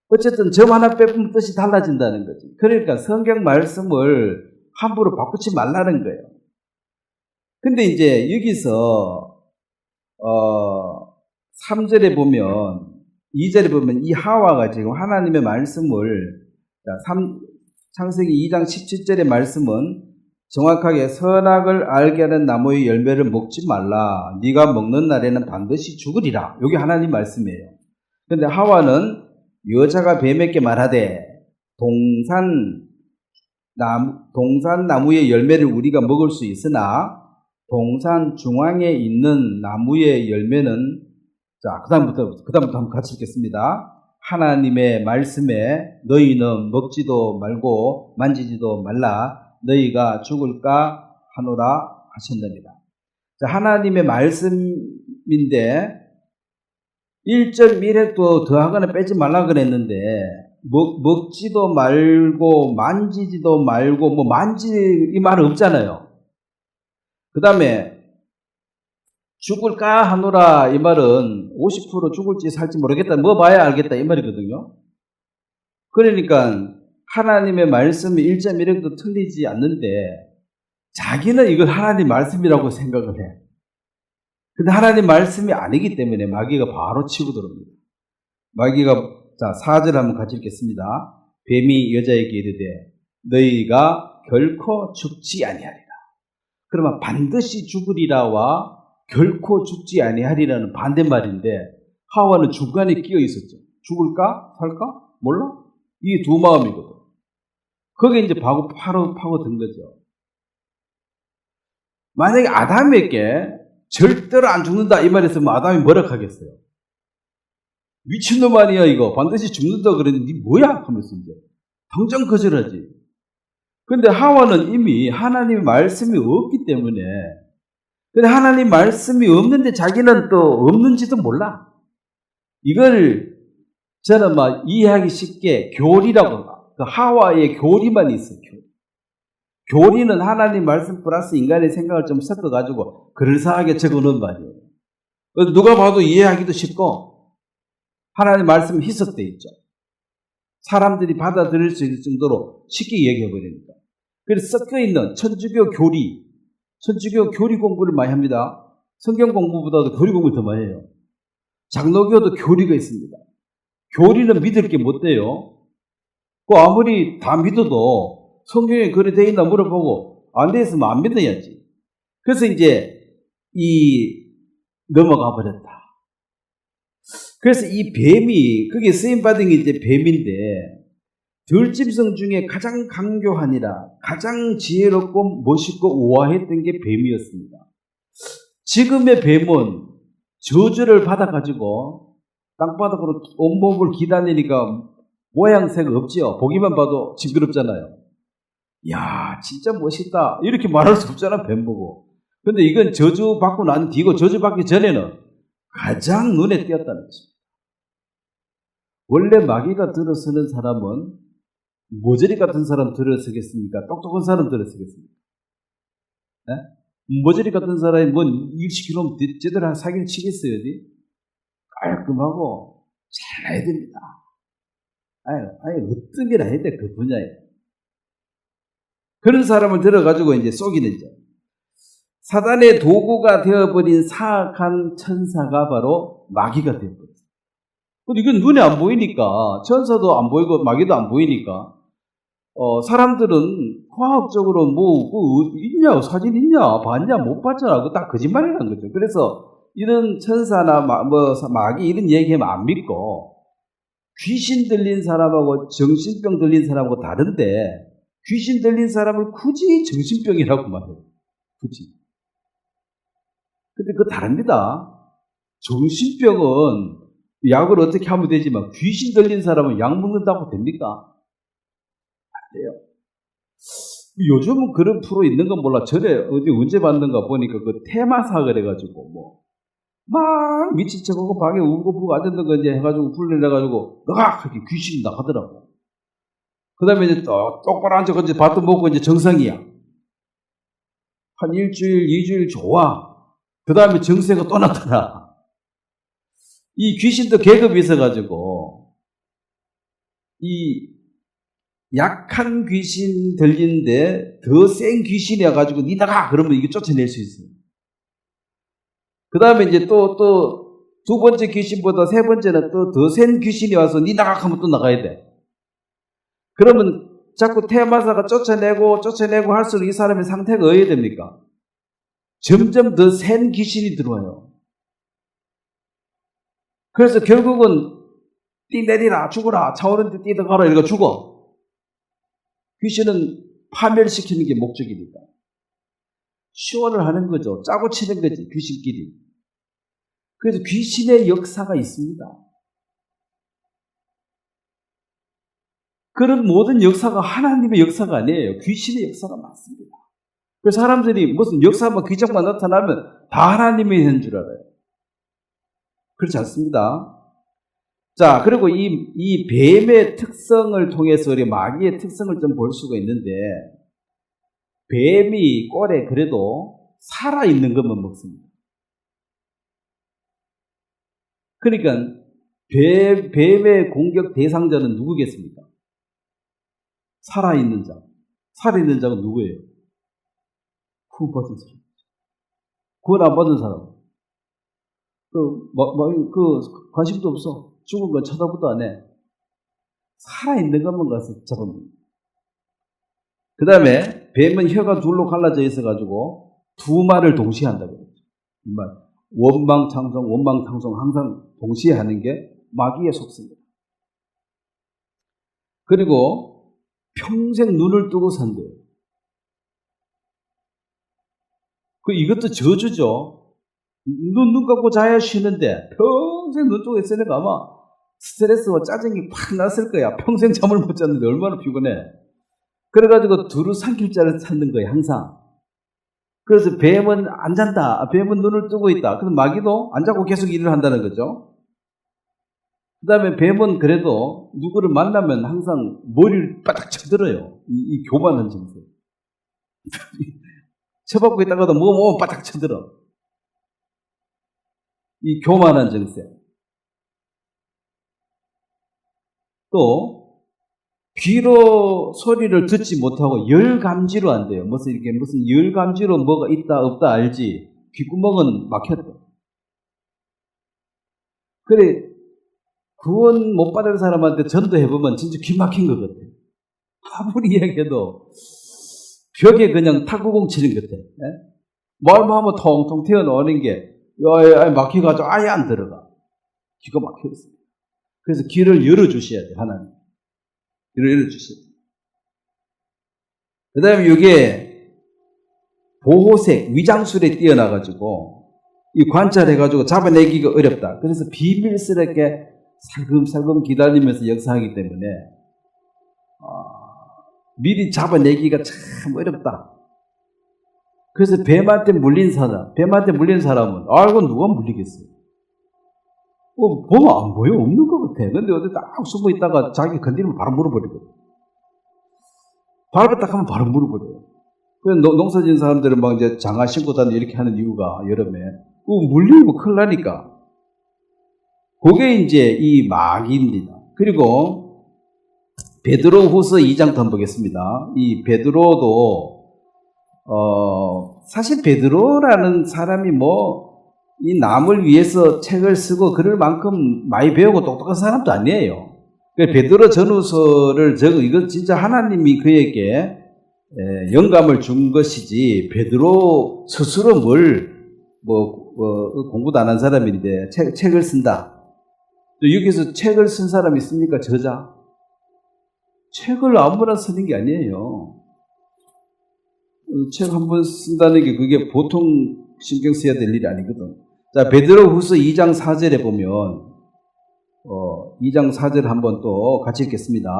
어쨌든 점 하나 빼면 뜻이 달라진다는 거지. 그러니까 성경 말씀을 함부로 바꾸지 말라는 거예요. 근데 이제 여기서 3절에 보면 2절에 보면 이 하와가 지금 하나님의 말씀을 창세기 2장 17절의 말씀은 정확하게 선악을 알게 하는 나무의 열매를 먹지 말라. 네가 먹는 날에는 반드시 죽으리라. 여기 하나님 말씀이에요. 근데 하와는 여자가 뱀에게 말하되 동산 나무의 열매를 우리가 먹을 수 있으나 동산 중앙에 있는 나무의 열매는 그다음부터 한번 같이 읽겠습니다. 하나님의 말씀에 너희는 먹지도 말고 만지지도 말라. 너희가 죽을까 하노라 하셨느니라. 하나님의 말씀인데 1.1획도 더하거나 빼지 말라 그랬는데 먹지도 말고 만지지도 말고 뭐 이 말은 없잖아요. 그 다음에 죽을까 하노라 이 말은 50% 죽을지 살지 모르겠다. 뭐 봐야 알겠다 이 말이거든요. 그러니까 하나님의 말씀이 1.1획도 틀리지 않는데 자기는 이걸 하나님 말씀이라고 생각을 해. 근데 하나님 말씀이 아니기 때문에 마귀가 바로 치고 들어옵니다. 마귀가 4절 한번 같이 읽겠습니다. 뱀이 여자에게 이르되 너희가 결코 죽지 아니하리라. 그러면 반드시 죽으리라와 결코 죽지 아니하리라는 반대말인데 하와는 중간에 끼어 있었죠. 죽을까? 살까? 몰라? 이게 두 마음이거든. 거기에 이제 파고든 거죠. 만약에 아담에게 절대로 안 죽는다 이 말했으면 아담이 뭐라 하겠어요? 미친놈 아니야 이거. 반드시 죽는다 그랬는데 니 뭐야? 하면서 이제 당장 거절하지. 근데 하와는 이미 하나님의 말씀이 없기 때문에 근데 하나님 말씀이 없는데 자기는 또 없는지도 몰라. 이걸 저는 막 이해하기 쉽게 교리라고 그 하와의 교리만 있어요. 교리는 하나님 말씀 플러스 인간의 생각을 좀 섞어가지고 그럴싸하게 적어놓은 말이에요. 누가 봐도 이해하기도 쉽고 하나님 말씀이 희석되어 있죠. 사람들이 받아들일 수 있을 정도로 쉽게 얘기해버리니까. 그래서 섞여있는 천주교 교리 공부를 많이 합니다. 성경 공부보다도 교리 공부를 더 많이 해요. 장로교도 교리가 있습니다. 교리는 믿을 게 못 돼요. 아무리 다 믿어도 성경에 그래 돼 있나 물어보고 안 돼 있으면 안 믿어야지. 그래서 이제 넘어가 버렸다. 그래서 이 뱀이, 그게 쓰임받은 게 이제 뱀인데, 들짐승 중에 가장 강교하니라, 가장 지혜롭고 멋있고 우아했던 게 뱀이었습니다. 지금의 뱀은 저주를 받아가지고 땅바닥으로 온몸을 기다리니까 모양새가 없지요. 보기만 봐도 징그럽잖아요. 야, 진짜 멋있다. 이렇게 말할 수 없잖아, 뱀 보고. 근데 이건 저주받고 난 뒤고 저주받기 전에는 가장 눈에 띄었다는 것입니다. 원래 마귀가 들어서는 사람은 모조리 같은 사람 들어서겠습니까? 똑똑한 사람 들어서겠습니까? 네? 모조리 같은 사람이 뭔 일 시키려면 제대로 한 사기를 치겠어요, 어디? 깔끔하고 잘해야 됩니다. 아예 어떤 게 아닌데 그 분야에. 그런 사람을 들어가지고 이제 속이는 자. 사단의 도구가 되어버린 사악한 천사가 바로 마귀가 되어버렸어요. 근데 이건 눈에 안 보이니까, 천사도 안 보이고 마귀도 안 보이니까, 사람들은 과학적으로 있냐, 사진 있냐, 봤냐, 못 봤잖아. 그거 다 거짓말이라는 거죠. 그래서 이런 천사나 마귀 이런 얘기하면 안 믿고, 귀신 들린 사람하고 정신병 들린 사람하고 다른데, 귀신 들린 사람을 굳이 정신병이라고 말해요. 굳이. 근데 그거 다릅니다. 정신병은 약을 어떻게 하면 되지만 귀신 들린 사람은 약 먹는다고 됩니까? 안 돼요. 요즘은 그런 프로 있는 건 몰라. 전에 어디 언제 봤는가 보니까 그 테마사 그래가지고 막 미친 척하고 방에 울고 부고 앉았는 거 이제 해가지고 불러내가지고 너가 이렇게 귀신이 나가더라고. 그 다음에 이제 똑바로 앉아서 이제 밥도 먹고 이제 정상이야. 한 일주일, 2주일 좋아. 그 다음에 정세가 또 나타나. 이 귀신도 계급이 있어가지고, 이 약한 귀신 들리는데 더 센 귀신이 와가지고 니 나가! 그러면 이게 쫓아낼 수 있어요. 그 다음에 이제 또 두 번째 귀신보다 세 번째는 또 더 센 귀신이 와서 니 나가! 하면 또 나가야 돼. 그러면 자꾸 테마사가 쫓아내고 할수록 이 사람의 상태가 어떻게 됩니까? 점점 더 센 귀신이 들어와요. 그래서 결국은 뛰 내리라, 죽어라, 차오르는데 뛰어가라 이러고 죽어. 귀신은 파멸시키는 게 목적이니까. 시원을 하는 거죠. 짜고 치는 거지, 귀신끼리. 그래서 귀신의 역사가 있습니다. 그런 모든 역사가 하나님의 역사가 아니에요. 귀신의 역사가 많습니다. 그래서 사람들이 무슨 역사만 기적만 나타나면 다 하나님의 한 줄 알아요. 그렇지 않습니다. 자, 그리고 이 뱀의 특성을 통해서 우리 마귀의 특성을 좀 볼 수가 있는데, 뱀이 꼴에 그래도 살아있는 것만 먹습니다. 그러니까 뱀의 공격 대상자는 누구겠습니까? 살아있는 자. 살아있는 자가 누구예요? 구원받은 사람. 구원 안 받은 사람. 관심도 없어. 죽은 건 쳐다보도 안 해. 살아있는 것만 가서 잡아먹는. 그 다음에, 뱀은 혀가 둘로 갈라져 있어가지고, 두 말을 동시에 한다고 그랬죠. 이 말. 원망창성 항상 동시에 하는 게 마귀의 속성입니다. 그리고, 평생 눈을 뜨고 산대요. 이것도 저주죠. 눈 감고 자야 쉬는데 평생 눈 뜨고 있으니까 아마 스트레스와 짜증이 팍 났을 거야. 평생 잠을 못 잤는데 얼마나 피곤해. 그래가지고 두루 삼킬 자를 찾는 거예요, 항상. 그래서 뱀은 안 잔다. 뱀은 눈을 뜨고 있다. 그래서 마귀도 안 자고 계속 일을 한다는 거죠. 그 다음에 뱀은 그래도 누구를 만나면 항상 머리를 바닥 쳐들어요. 이 교만한 정세. 쳐박고 있다가도 뭐 바닥 쳐들어. 이 교만한 정세. 또 귀로 소리를 듣지 못하고 열감지로 안 돼요. 무슨 열감지로 뭐가 있다 없다 알지. 귓구멍은 막혔다. 그래 구원 못 받은 사람한테 전도해보면 진짜 귀 막힌 것 같아. 아무리 이야기해도 벽에 그냥 탁구공 치는 것 같아. 말만 하면 통통 튀어나오는 게 막혀가지고 아예 안 들어가. 기가 막혀 있습니다. 그래서 길을 열어주셔야 돼요, 하나님. 길을 열어주셔야 돼요. 그 다음에 이게 보호색, 위장술에 뛰어나가지고 이 관찰해가지고 잡아내기가 어렵다. 그래서 비밀스럽게 살금살금 기다리면서 역사하기 때문에 미리 잡아내기가 참 어렵다. 그래서 뱀한테 물린 사람은 알고 누가 물리겠어요? 보면 안 보여? 없는 것 같아. 근데 어디 딱 숨어 있다가 자기 건드리면 바로 물어버리거든. 밟아 딱 하면 바로 물어버려요. 그래서 농사 지은 사람들은 막 이제 장화 신고 다니고 이렇게 하는 이유가 여름에 물리면 큰일 나니까. 그게 이제 이 마귀입니다. 그리고 베드로후서 2장도 한번 보겠습니다. 이 베드로도 사실 베드로라는 사람이 이 남을 위해서 책을 쓰고 그럴 만큼 많이 배우고 똑똑한 사람도 아니에요. 베드로 전후서를 이건 진짜 하나님이 그에게 영감을 준 것이지 베드로 스스로 공부도 안 한 사람인데 책을 쓴다. 또 여기서 책을 쓴 사람 있습니까? 저자. 책을 아무나 쓰는 게 아니에요. 책 한 번 쓴다는 게 그게 보통 신경 써야 될 일이 아니거든. 자, 베드로후서 2장 4절에 보면 2장 4절 한번 또 같이 읽겠습니다.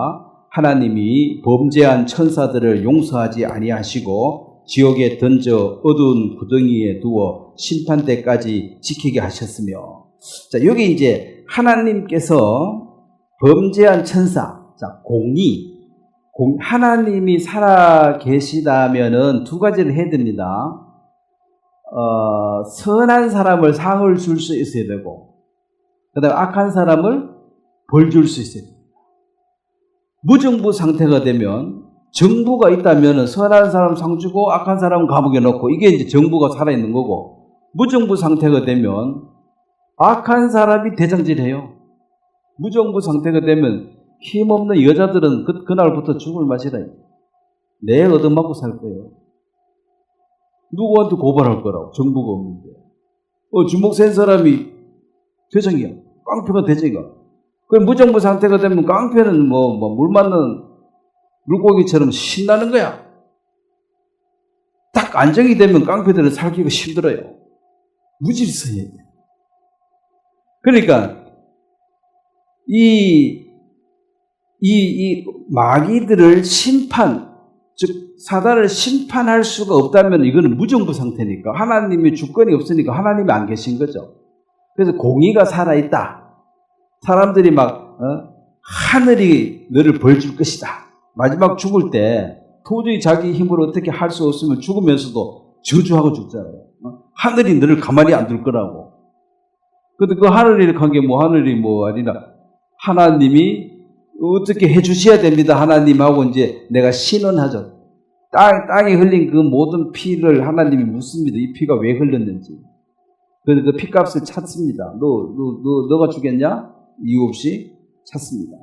하나님이 범죄한 천사들을 용서하지 아니하시고 지옥에 던져 어두운 구덩이에 두어 심판 때까지 지키게 하셨으며. 자, 여기 이제 하나님께서 범죄한 천사, 자, 하나님이 살아 계시다면은 두 가지를 해야 됩니다. 선한 사람을 상을 줄 수 있어야 되고, 그 다음에 악한 사람을 벌 줄 수 있어야 됩니다. 무정부 상태가 되면, 정부가 있다면 선한 사람 상 주고 악한 사람 감옥에 넣고, 이게 이제 정부가 살아있는 거고, 무정부 상태가 되면 악한 사람이 대장질해요. 무정부 상태가 되면 힘없는 여자들은 그날부터 죽을 맛이다. 내 얻어맞고 살 거예요. 누구한테 고발할 거라고, 정부가 없는데. 주먹 센 사람이 대장이야. 깡패가 대장이야. 그럼 무정부 상태가 되면 깡패는 물 맞는 물고기처럼 신나는 거야. 딱 안정이 되면 깡패들은 살기가 힘들어요. 무질서해. 그러니까, 이 마귀들을 즉, 사단을 심판할 수가 없다면 이거는 무정부 상태니까, 하나님의 주권이 없으니까 하나님이 안 계신 거죠. 그래서 공의가 살아있다. 사람들이 하늘이 너를 벌 줄 것이다. 마지막 죽을 때 도저히 자기 힘으로 어떻게 할 수 없으면 죽으면서도 저주하고 죽잖아요. 하늘이 너를 가만히 안 둘 거라고. 근데 그 하늘이 한 게 하늘이 아니라 하나님이 어떻게 해주셔야 됩니다. 하나님하고 이제 내가 신원하죠. 땅에 흘린 그 모든 피를 하나님이 묻습니다. 이 피가 왜 흘렸는지. 그래서 그 피값을 찾습니다. 너가 주겠냐? 이유 없이 찾습니다.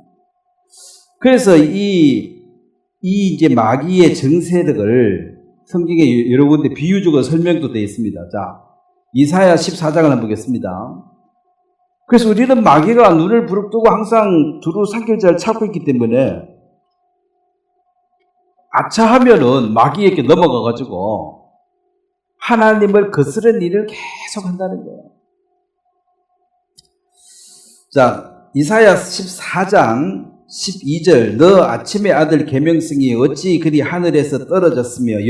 그래서 이제 마귀의 정세력을 성경에 여러 군데 비유적으로 설명도 되어 있습니다. 자, 이사야 14장을 한번 보겠습니다. 그래서 우리는 마귀가 눈을 부릅뜨고 항상 두루 삼킬자를 찾고 있기 때문에 아차하면은 마귀에게 넘어가가지고 하나님을 거스르는 일을 계속 한다는 거예요. 자, 이사야 14장 12절 너 아침의 아들 계명성이 어찌 그리 하늘에서 떨어졌으며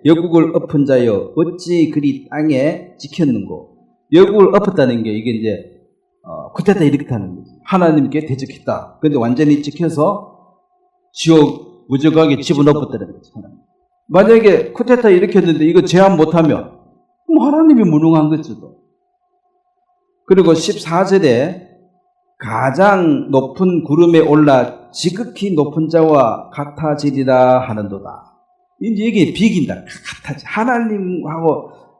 여국을 엎은 자여 어찌 그리 땅에 찍혔는고. 여국을 엎었다는 게 이게 이제 쿠데타 이렇게 하는 거지. 하나님께 대적했다. 근데 완전히 찍혀서 지옥 무적하게 집어넣었다는 거지. 만약에 쿠데타 일으켰는데 이거 제한 못하면 그럼 하나님이 무능한 거죠. 그리고 14절에 가장 높은 구름에 올라 지극히 높은 자와 같아지리라 하는도다. 이제 이게 비긴다. 같아지.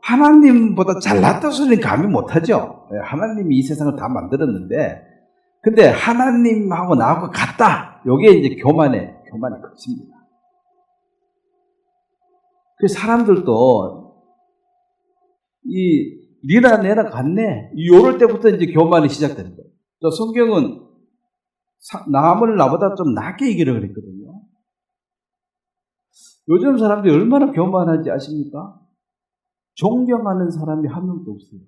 하나님보다 잘났다 소리는 감히 못하죠. 하나님이 이 세상을 다 만들었는데, 근데 하나님하고 나하고 같다. 요게 이제 교만의 끝입니다. 그 사람들도 니나 내나 같네. 요럴 때부터 이제 교만이 시작되는 거예요. 저 성경은 남을 나보다 좀 낮게 얘기를 그랬거든요. 요즘 사람들이 얼마나 교만한지 아십니까? 존경하는 사람이 한 명도 없어요.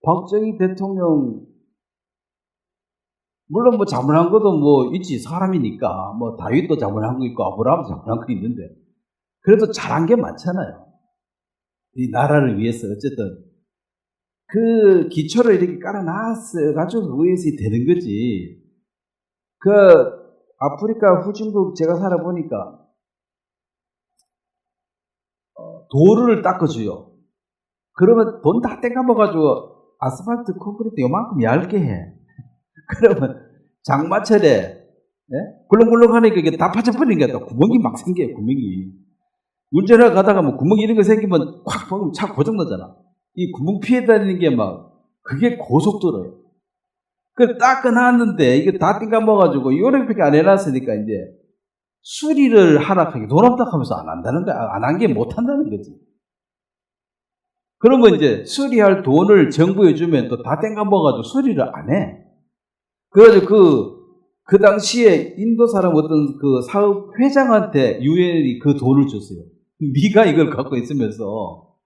박정희 대통령, 물론 뭐 잘못한 것도 뭐 있지, 사람이니까. 뭐 다윗도 잘못한 거 있고 아브라함도 잘못한 거 있는데, 그래도 잘한 게 많잖아요. 이 나라를 위해서. 어쨌든 그 기초를 이렇게 깔아놨어가지고 그것이 되는 거지. 그 아프리카 후진국 제가 살아보니까 돌을 닦아줘요. 그러면 돈 다 떼가먹어가지고 아스팔트 콘크리트 요만큼 얇게 해. 그러면 장마철에, 예? 굴렁굴렁하니까 이게 다 파져버리는 게 구멍이 막 생겨요, 구멍이. 운전을 가다가 뭐 구멍 이런 거 생기면 콱 보면 차 고장나잖아. 이 구멍 피해 다니는 게 막, 그게 고속도로예요. 그걸 닦아놨는데, 이게 다 띵가먹어가지고, 이렇게 안 해놨으니까, 이제, 수리를 하락하게, 돈 없다 하면서 안 한다는 거야. 안 한 게 못 한다는 거지. 그러면 이제, 수리할 돈을 정부에 주면 또 다 땡가먹어가지고 수리를 안 해. 그래가지고 그 당시에 인도 사람 어떤 그 사업 회장한테 유엔이 그 돈을 줬어요. 네가 이걸 갖고 있으면서,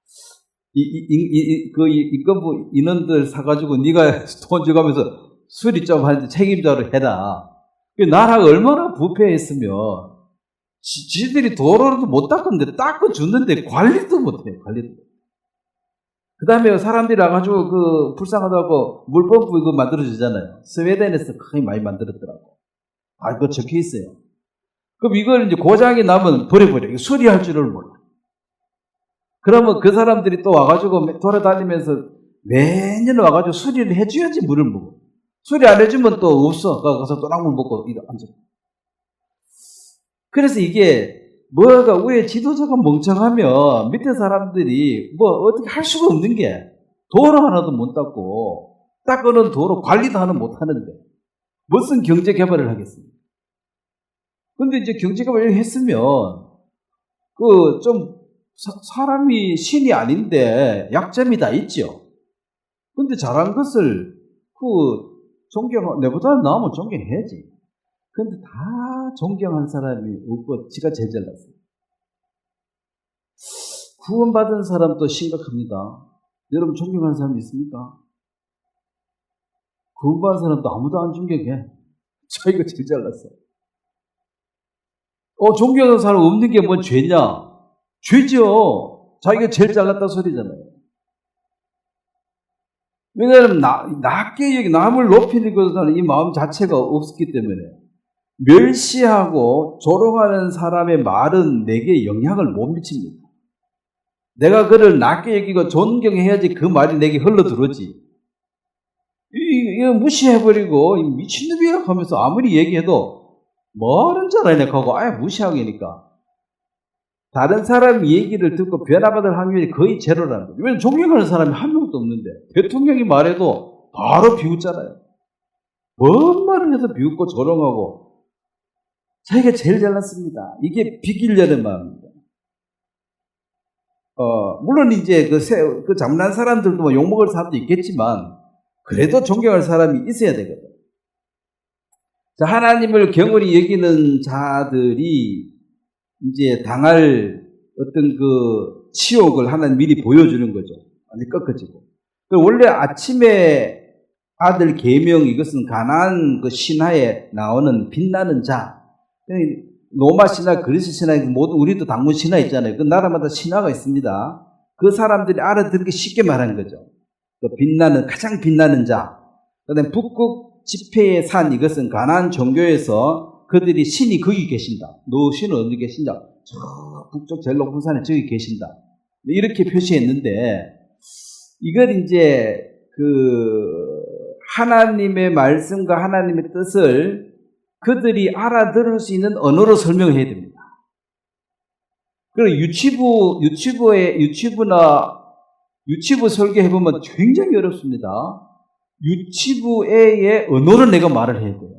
그 인건부 인원들 사가지고 네가 돈 줘가면서 수리 좀 하는데 책임자로 해라. 나라가 얼마나 부패했으면 지들이 도로도 못 닦았는데 닦아줬는데 관리도 못해. 관리도. 그 다음에 사람들이 와가지고 그 불쌍하다고 물펌프 이거 만들어주잖아요. 스웨덴에서 거의 많이 만들었더라고. 그거 적혀 있어요. 그럼 이걸 이제 고장이 나면 버려버려. 수리할 줄을 몰라. 그러면 그 사람들이 또 와가지고 돌아다니면서 매년 와가지고 수리를 해줘야지 물을 먹어. 수리 안 해주면 또 없어. 가서 또 낙물 먹고 앉아. 그래서 이게 뭐가 위에 지도자가 멍청하면 밑에 사람들이 뭐 어떻게 할 수가 없는 게 도로 하나도 못 닦고 닦아놓은 도로 관리도 하나 못 하는데 무슨 경제 개발을 하겠습니까? 근데 이제 경제 개발을 했으면 그 좀 사람이 신이 아닌데 약점이 다 있죠. 근데 잘한 것을 내보다 나으면 존경해야지. 근데 다 존경한 사람이 없고 지가 제일 잘났어요. 구원받은 사람도 심각합니다. 여러분 존경하는 사람 있습니까? 구원받은 사람도 아무도 안 존경해. 자기가 제일 잘났어. 존경하는 사람 없는 게 뭔 죄냐? 죄죠. 자기가 제일 잘났다 소리잖아요. 왜냐하면 낮게 여기 남을 높이는 것은 이 마음 자체가 없기 때문에 멸시하고 조롱하는 사람의 말은 내게 영향을 못 미칩니다. 내가 그를 낮게 여기고 존경해야지 그 말이 내게 흘러들어오지. 이거 무시해버리고 미친놈이야 하면서 아무리 얘기해도 뭐하는 줄 아냐 하고 아예 무시하기니까 다른 사람 얘기를 듣고 변화받을 확률이 거의 제로라는 거죠. 왜냐면 존경하는 사람이 한 명도 없는데 대통령이 말해도 바로 비웃잖아요. 뭔 말을 해서 비웃고 조롱하고 자기가 제일 잘났습니다. 이게 비기려는 마음입니다. 물론 이제 그 잘못한 사람들도 뭐 욕먹을 사람도 있겠지만 그래도 존경할 사람이 있어야 되거든. 자, 하나님을 경홀히 여기는 자들이 이제 당할 어떤 그 치욕을 하나님 미리 보여주는 거죠. 아니 꺾어지고. 원래 아침에 아들 계명 이것은 가나안 그 신화에 나오는 빛나는 자. 로마 신화, 그리스 신화, 모든 우리도 당군 신화 있잖아요. 그 나라마다 신화가 있습니다. 그 사람들이 알아듣기 쉽게 말한 거죠. 그 가장 빛나는 자. 그다음에 북극 지폐의 산 이것은 가나안 종교에서 그들이 신이 거기 계신다. 너 신은 어디 계신다? 저 북쪽 제일 높은 산에 저기 계신다. 이렇게 표시했는데 이걸 이제 하나님의 말씀과 하나님의 뜻을 그들이 알아들을 수 있는 언어로 설명해야 됩니다. 그리고 유치부 설계해보면 굉장히 어렵습니다. 유치부의 언어를 내가 말을 해야 돼요.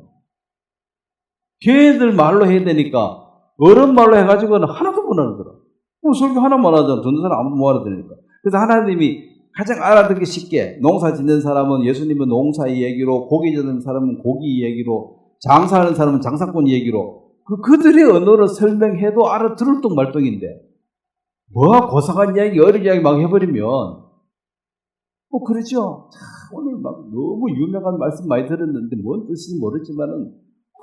걔들 말로 해야 되니까 어른 말로 해가지고는 하나도 못 알아들어. 설교 하나만 하잖아. 듣는 사람 아무도 못 알아들으니까. 그래서 하나님이 가장 알아듣기 쉽게 농사 짓는 사람은 예수님은 농사 이야기로, 고기 짓는 사람은 고기 이야기로, 장사하는 사람은 장사꾼 이야기로 그들의 언어로 설명해도 알아들을 똥 말똥인데 뭐가 고상한 이야기, 어려운 이야기 막 해버리면 그러죠. 오늘 막 너무 유명한 말씀 많이 들었는데 뭔 뜻인지 모르지만은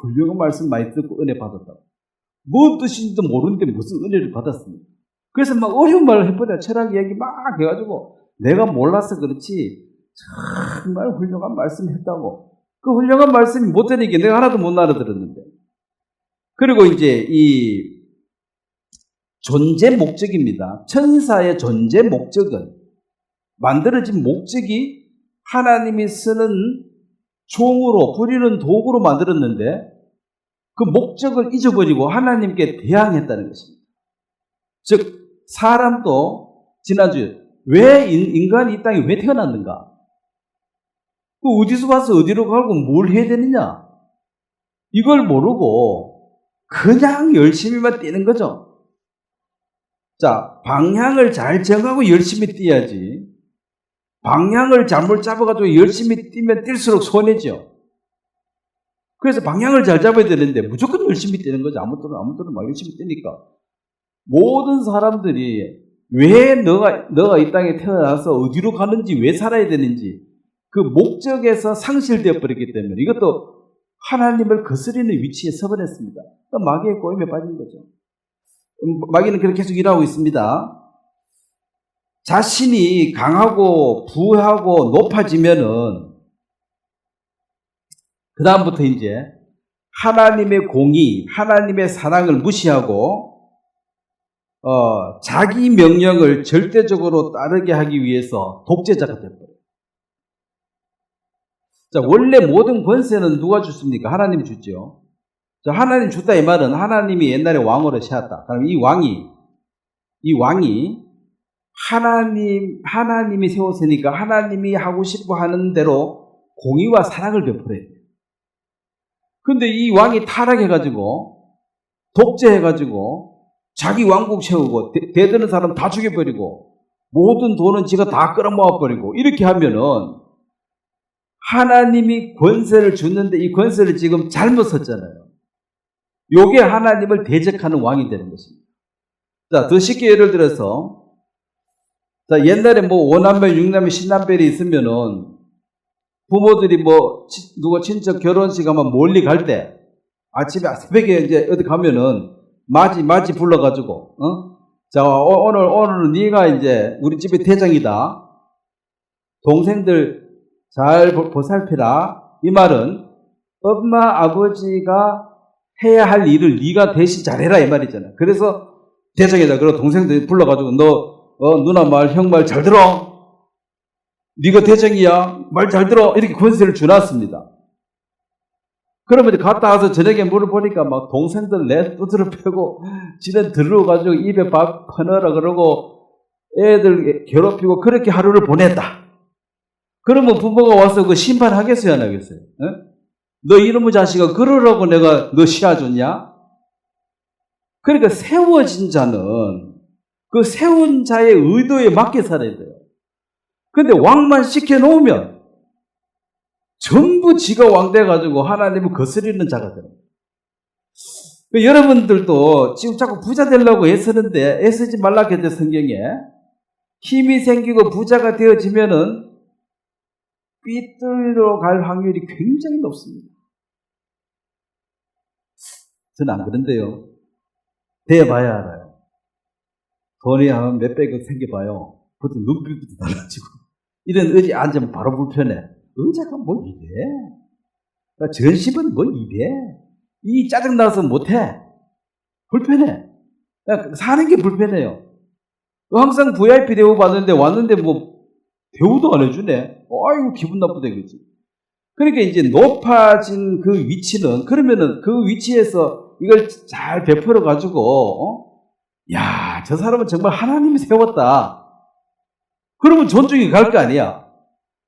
훌륭한 말씀 많이 듣고 은혜 받았다고. 뭔 뜻인지도 모르는데 무슨 은혜를 받았습니까? 그래서 막 어려운 말을 해버려. 철학 이야기 막 해가지고 내가 몰라서 그렇지 정말 훌륭한 말씀 했다고. 그 훌륭한 말씀이 못 되니까 내가 하나도 못 알아들었는데. 그리고 이제 이 존재 목적입니다. 천사의 존재 목적은 만들어진 목적이 하나님이 쓰는 종으로, 부리는 도구로 만들었는데 그 목적을 잊어버리고 하나님께 대항했다는 것입니다. 즉 사람도 지난주에 왜 인간이 이 땅에 왜 태어났는가? 어디서 와서 어디로 가고 뭘 해야 되느냐? 이걸 모르고 그냥 열심히만 뛰는 거죠. 자, 방향을 잘 정하고 열심히 뛰어야지. 방향을 잘못 잡아가지고 열심히 뛰면 뛸수록 손해죠. 그래서 방향을 잘 잡아야 되는데 무조건 열심히 뛰는 거죠. 아무쪼록 막 열심히 뛰니까. 모든 사람들이 왜 너가 이 땅에 태어나서 어디로 가는지, 왜 살아야 되는지 그 목적에서 상실되어 버렸기 때문에 이것도 하나님을 거스리는 위치에 서버렸습니다. 마귀의 꼬임에 빠진 거죠. 마귀는 그렇게 계속 일하고 있습니다. 자신이 강하고 부하고 높아지면은 그 다음부터 이제 하나님의 공의, 하나님의 사랑을 무시하고 자기 명령을 절대적으로 따르게 하기 위해서 독재자가 되어버려요. 자, 원래 모든 권세는 누가 줬습니까? 하나님이 줬죠. 자, 하나님 줬다 이 말은 하나님이 옛날에 왕으로 세웠다. 그럼 이 왕이 하나님이 세웠으니까 하나님이 하고 싶어 하는 대로 공의와 사랑을 베풀어야 돼요. 근데 이 왕이 타락해가지고, 독재해가지고, 자기 왕국 세우고, 대드는 사람 다 죽여버리고, 모든 돈은 지가 다 끌어모아버리고, 이렇게 하면은, 하나님이 권세를 줬는데 이 권세를 지금 잘못 썼잖아요. 요게 하나님을 대적하는 왕이 되는 것입니다. 자, 더 쉽게 예를 들어서, 자, 옛날에 뭐 5남매, 6남매, 10남매이 있으면은 부모들이 뭐 누가 친척 결혼식 하면 멀리 갈 때 아침에 새벽에 이제 어디 가면은 맞이 불러가지고 자, 오늘 네가 이제 우리 집의 대장이다. 동생들 잘 보살피라. 이 말은 엄마 아버지가 해야 할 일을 네가 대신 잘해라 이 말이잖아. 그래서 대장이다. 그리고 동생들 불러가지고 너 누나 말, 형 말 잘 들어. 네가 대장이야. 말 잘 들어. 이렇게 권세를 주놨습니다. 그러면 이제 갔다 와서 저녁에 물어보니까 막 동생들 내 두드러 패고 지는 들러가지고 입에 밥 퍼넣으라 그러고 애들 괴롭히고 그렇게 하루를 보냈다. 그러면 부모가 와서 그 심판하겠어요, 안 하겠어요? 에? 너 이놈의 자식아 그러라고 내가 너 시아줬냐? 그러니까 세워진 자는 그 세운 자의 의도에 맞게 살아야 돼요. 근데 왕만 시켜놓으면 전부 지가 왕 돼가지고 하나님을 거스리는 자가 돼요. 여러분들도 지금 자꾸 부자 되려고 애쓰는데 애쓰지 말라 했죠, 성경에. 힘이 생기고 부자가 되어지면은 삐뚤어 갈 확률이 굉장히 높습니다. 저는 안 그런데요. 돼봐야 알아요. 돈이 한 몇백억 생겨봐요. 그것도 눈빛부터 달라지고. 이런 의지 앉으면 바로 불편해. 의자가 뭐 이래? 전십은 뭐 이래? 이 짜증나서 못해. 불편해. 사는 게 불편해요. 항상 VIP 대우 받는데 왔는데 뭐 대우도 안 해주네. 아이고 기분 나쁘다 이거지. 그러니까 이제 높아진 그 위치는 그러면은 그 위치에서 이걸 잘 베풀어 가지고 야, 저 사람은 정말 하나님이 세웠다. 그러면 존중이 갈 거 아니야.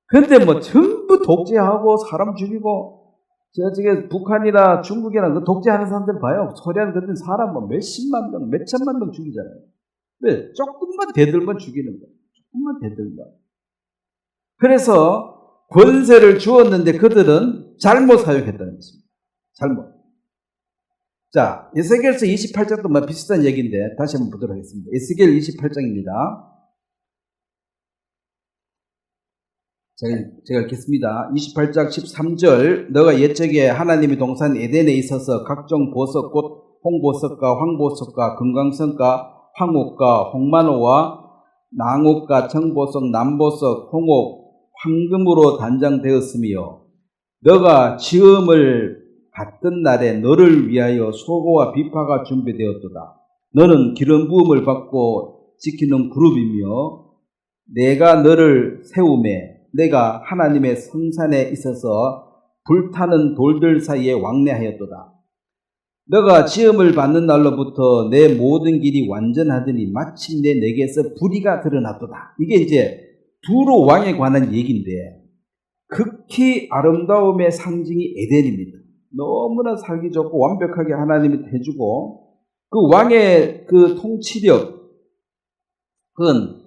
근데 뭐 전부 독재하고 사람 죽이고 저쪽에 북한이나 중국이나 그 독재하는 사람들 봐요. 소련 같은 사람 뭐 몇십만 명, 몇천만 명 죽이잖아요. 왜? 조금만 대들면 죽이는 거예요. 조금만 대들면. 그래서 권세를 주었는데 그들은 잘못 사용했다는 것입니다. 잘못. 자, 에스겔서 28장도 뭐 비슷한 얘기인데 다시 한번 보도록 하겠습니다. 에스겔 28장입니다. 제가 읽겠습니다. 28장 13절 너가 옛적에 하나님의 동산 에덴에 있어서 각종 보석 곧 홍보석과 황보석과 금강석과 황옥과 홍만호와 낭옥과 청보석 남보석 홍옥 황금으로 단장되었으며 너가 지음을 받던 날에 너를 위하여 소고와 비파가 준비되었도다. 너는 기름 부음을 받고 지키는 그룹이며 내가 너를 세우매 내가 하나님의 성산에 있어서 불타는 돌들 사이에 왕래하였도다. 너가 지음을 받는 날로부터 내 모든 길이 완전하더니 마침내 내게서 불의가 드러났도다. 이게 이제 두로 왕에 관한 얘기인데 극히 아름다움의 상징이 에덴입니다. 너무나 살기 좋고 완벽하게 하나님이 해주고 그 왕의 그 통치력 그건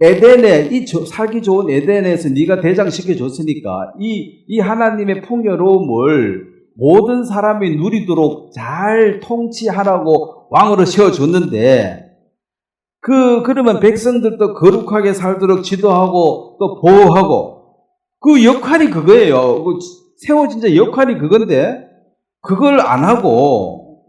에덴에 이 살기 좋은 에덴에서 네가 대장시켜 줬으니까 이 하나님의 풍요로움을 모든 사람이 누리도록 잘 통치하라고 왕으로 세워줬는데 그러면 백성들도 거룩하게 살도록 지도하고 또 보호하고 그 역할이 그거예요. 세워진 자 역할이 그건데 그걸 안 하고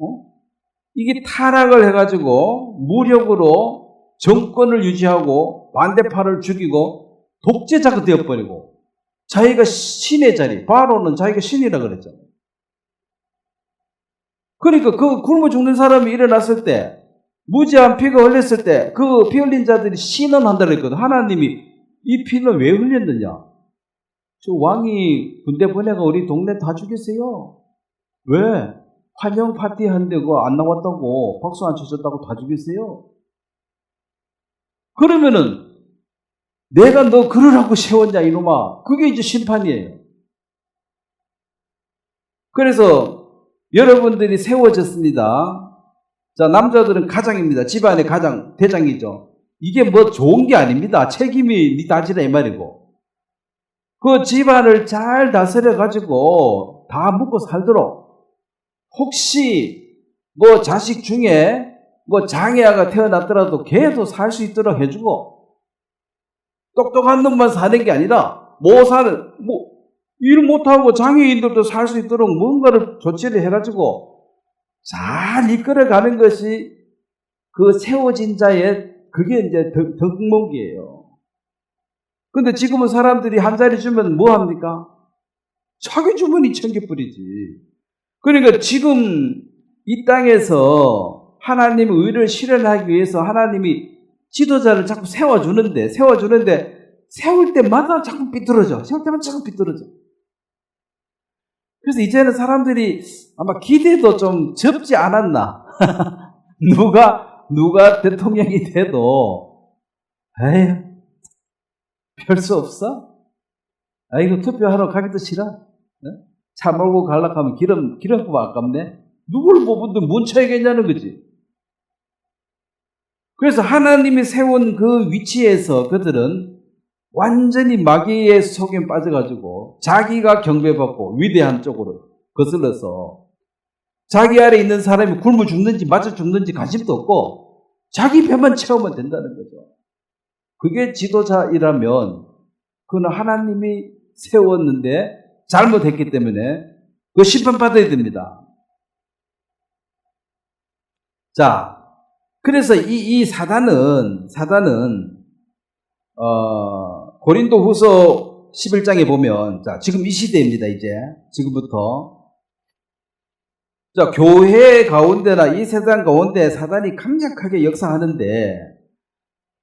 이게 타락을 해가지고 무력으로 정권을 유지하고 반대파를 죽이고 독재자가 되어버리고 자기가 신의 자리, 바로는 자기가 신이라 그랬잖아요. 그러니까 그 굶어 죽는 사람이 일어났을 때 무지한 피가 흘렸을 때 그 피 흘린 자들이 신원한다 그랬거든. 하나님이 이 피는 왜 흘렸느냐? 저 왕이 군대 보내가 우리 동네 다 죽였어요. 왜? 환영 파티 하는데 그거 안 나왔다고 박수 안 쳐줬다고 다 죽였어요. 그러면은 내가 너 그러라고 세웠냐 이놈아. 그게 이제 심판이에요. 그래서 여러분들이 세워졌습니다. 자, 남자들은 가장입니다. 집안의 가장 대장이죠. 이게 뭐 좋은 게 아닙니다. 책임이 네 다지라 이 말이고. 그 집안을 잘 다스려 가지고 다 먹고 살도록 혹시 뭐 자식 중에 뭐 장애아가 태어났더라도 걔도 살 수 있도록 해주고 똑똑한 놈만 사는 게 아니라 일 못하고 장애인들도 살 수 있도록 뭔가를 조치를 해가지고 잘 이끌어가는 것이 그 세워진 자의 그게 이제 덕목이에요. 근데 지금은 사람들이 한 자리 주면 뭐 합니까? 자기 주머니 챙겨버리지. 그러니까 지금 이 땅에서 하나님의 의를 실현하기 위해서 하나님이 지도자를 자꾸 세워주는데 세울 때마다 자꾸 삐뚤어져. 세울 때마다 자꾸 삐뚤어져. 그래서 이제는 사람들이 아마 기대도 좀 접지 않았나. 누가 대통령이 돼도 에휴 별 수 없어? 이거 투표하러 가기도 싫어? 네? 차 몰고 가려고 하면 기름값 아깝네? 누굴 뽑은데 뭔 차이가 있냐는 거지. 그래서 하나님이 세운 그 위치에서 그들은 완전히 마귀의 속에 빠져가지고 자기가 경배받고 위대한 쪽으로 거슬러서 자기 아래 있는 사람이 굶어 죽는지 맞아 죽는지 관심도 없고 자기 배만 채우면 된다는 거죠. 그게 지도자이라면 그는 하나님이 세웠는데 잘못했기 때문에 그 심판받아야 됩니다. 자, 그래서 이 사단은 고린도 후서 11장에 보면 자, 지금 이 시대입니다. 이제 지금부터 자, 교회 가운데나 이 세상 가운데 사단이 강력하게 역사하는데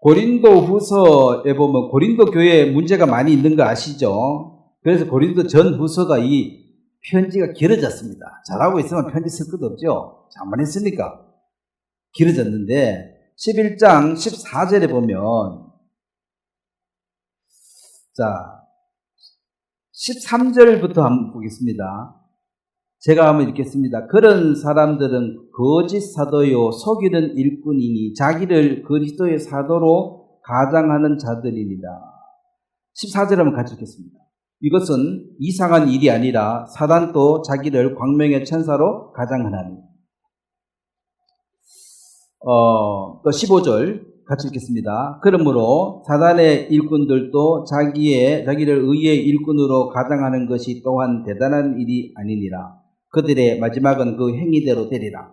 고린도 후서에 보면 고린도 교회에 문제가 많이 있는 거 아시죠? 그래서 고린도 전 후서가 이 편지가 길어졌습니다. 잘하고 있으면 편지 쓸 것도 없죠. 잘만 했으니까 길어졌는데 11장 14절에 보면 자 13절부터 한번 보겠습니다. 제가 한번 읽겠습니다. 그런 사람들은 거짓 사도요 속이는 일꾼이니 자기를 그리스도의 사도로 가장하는 자들이니라. 14절 한번 같이 읽겠습니다. 이것은 이상한 일이 아니라 사단도 자기를 광명의 천사로 가장하나니. 또 15절 같이 읽겠습니다. 그러므로 사단의 일꾼들도 자기를 의의 일꾼으로 가장하는 것이 또한 대단한 일이 아니니라. 그들의 마지막은 그 행위대로 되리라.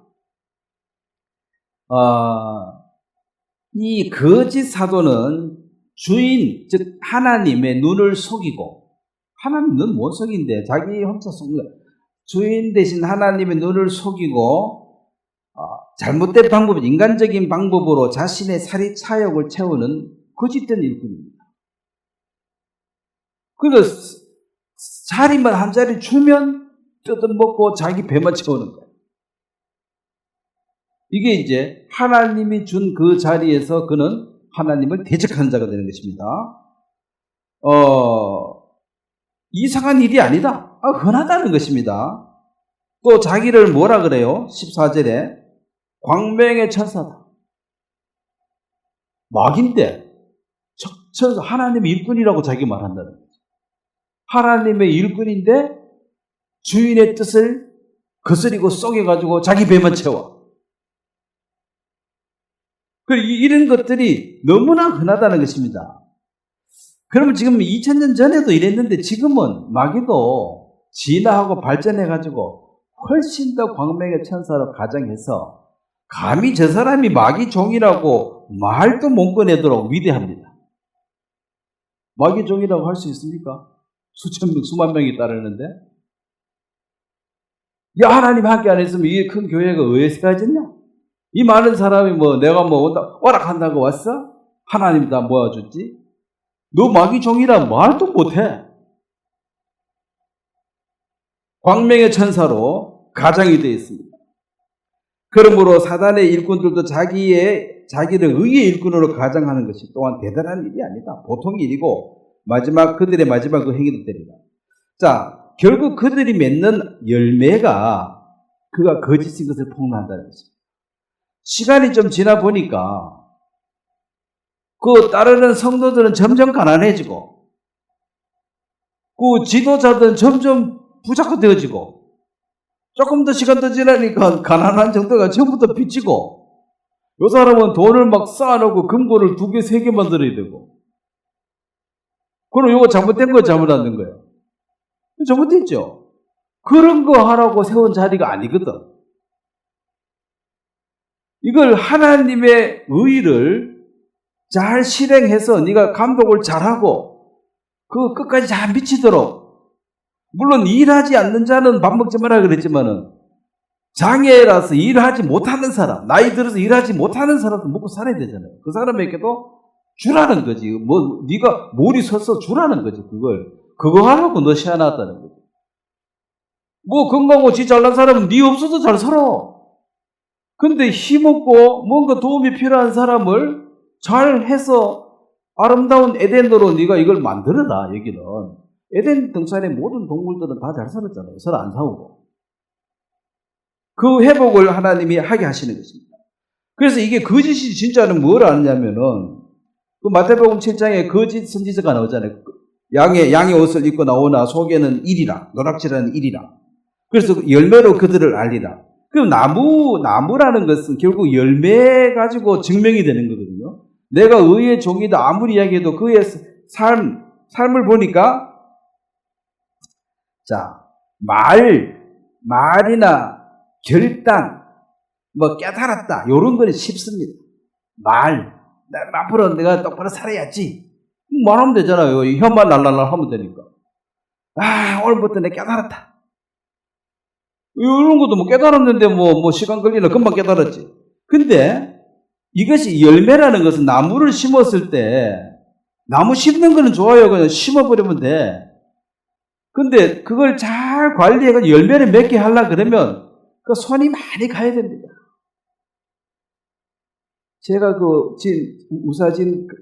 이 거짓 사도는 주인, 즉 하나님의 눈을 속이고, 하나님 눈 못 속인데 자기 혼자 속는 거야. 주인 대신 하나님의 눈을 속이고 잘못된 방법, 인간적인 방법으로 자신의 사리 차욕을 채우는 거짓된 일꾼입니다. 그러니까 자리만 한 자리 주면 뜯어먹고 자기 배만 채우는 거예요. 이게 이제 하나님이 준 그 자리에서 그는 하나님을 대적하는 자가 되는 것입니다. 이상한 일이 아니다. 흔하다는 것입니다. 또 자기를 뭐라 그래요? 14절에 광명의 천사다. 막인데 하나님의 일꾼이라고 자기 말한다는 거죠. 하나님의 일꾼인데 주인의 뜻을 거스리고 속여가지고 자기 배만 채워. 이런 것들이 너무나 흔하다는 것입니다. 그러면 지금 2000년 전에도 이랬는데 지금은 마귀도 진화하고 발전해가지고 훨씬 더 광명의 천사로 가장해서 감히 저 사람이 마귀 종이라고 말도 못 꺼내도록 위대합니다. 마귀 종이라고 할 수 있습니까? 수천 명, 수만 명이 따르는데? 야, 하나님 함께 안 했으면 이게 큰 교회가 왜 세워졌냐? 이 많은 사람이 내가 온다, 오락한다고 왔어? 하나님 다 모아줬지? 너 마귀 종이라 말도 못해. 광명의 천사로 가장이 되어 있습니다. 그러므로 사단의 일꾼들도 자기를 의의 일꾼으로 가장하는 것이 또한 대단한 일이 아니다. 보통 일이고 그들의 마지막 그 행위도 되리라. 자, 결국 그들이 맺는 열매가 그가 거짓인 것을 폭로한다는 것입니다. 시간이 좀 지나 보니까 그 따르는 성도들은 점점 가난해지고 그 지도자들은 점점 부자가 되어지고 조금 더 시간 더 지나니까 가난한 정도가 전부터 빚지고 요 사람은 돈을 막 쌓아놓고 금고를 2개, 3개 만들어야 되고 그럼 요거 잘못된 거 잘못 안 된 거예요. 잘못됐죠. 그런 거 하라고 세운 자리가 아니거든. 이걸 하나님의 의를 잘 실행해서 네가 감독을 잘하고 그 끝까지 잘 미치도록 물론 일하지 않는 자는 밥 먹지 마라 그랬지만은 장애라서 일하지 못하는 사람, 나이 들어서 일하지 못하는 사람도 먹고 살아야 되잖아요. 그 사람에게도 주라는 거지. 네가 몰이 서서 주라는 거지. 그거 하라고 너 시원하다는 거지. 건강하고 지 잘난 사람은 네 없어도 잘 살아. 근데 힘없고 뭔가 도움이 필요한 사람을 잘 해서 아름다운 에덴으로 네가 이걸 만들어라. 여기는 에덴 등산의 모든 동물들은 다 잘 살았잖아요. 서로 안 싸우고. 그 회복을 하나님이 하게 하시는 것입니다. 그래서 이게 거짓이 진짜는 뭘 아느냐면은 그 마태복음 7장에 거짓 선지자가 나오잖아요. 양의 옷을 입고 나오나 속에는 일이라, 노락질하는 일이라. 그래서 열매로 그들을 알리라. 그럼 나무라는 것은 결국 열매 가지고 증명이 되는 거거든요. 내가 의의 종이다 아무리 이야기해도 그의 삶을 보니까 자, 말이나 결단, 깨달았다. 요런 거는 쉽습니다. 앞으로 내가 똑바로 살아야지. 말하면 되잖아요. 혀만 날랄랄 하면 되니까. 오늘부터 내가 깨달았다. 이런 것도 깨달았는데 시간 걸리나 금방 깨달았지. 근데 이것이 열매라는 것은 나무를 심었을 때 나무 심는 거는 좋아요. 그냥 심어버리면 돼. 근데 그걸 잘 관리해서 열매를 맺게 하려고 그러면 그 손이 많이 가야 됩니다. 제가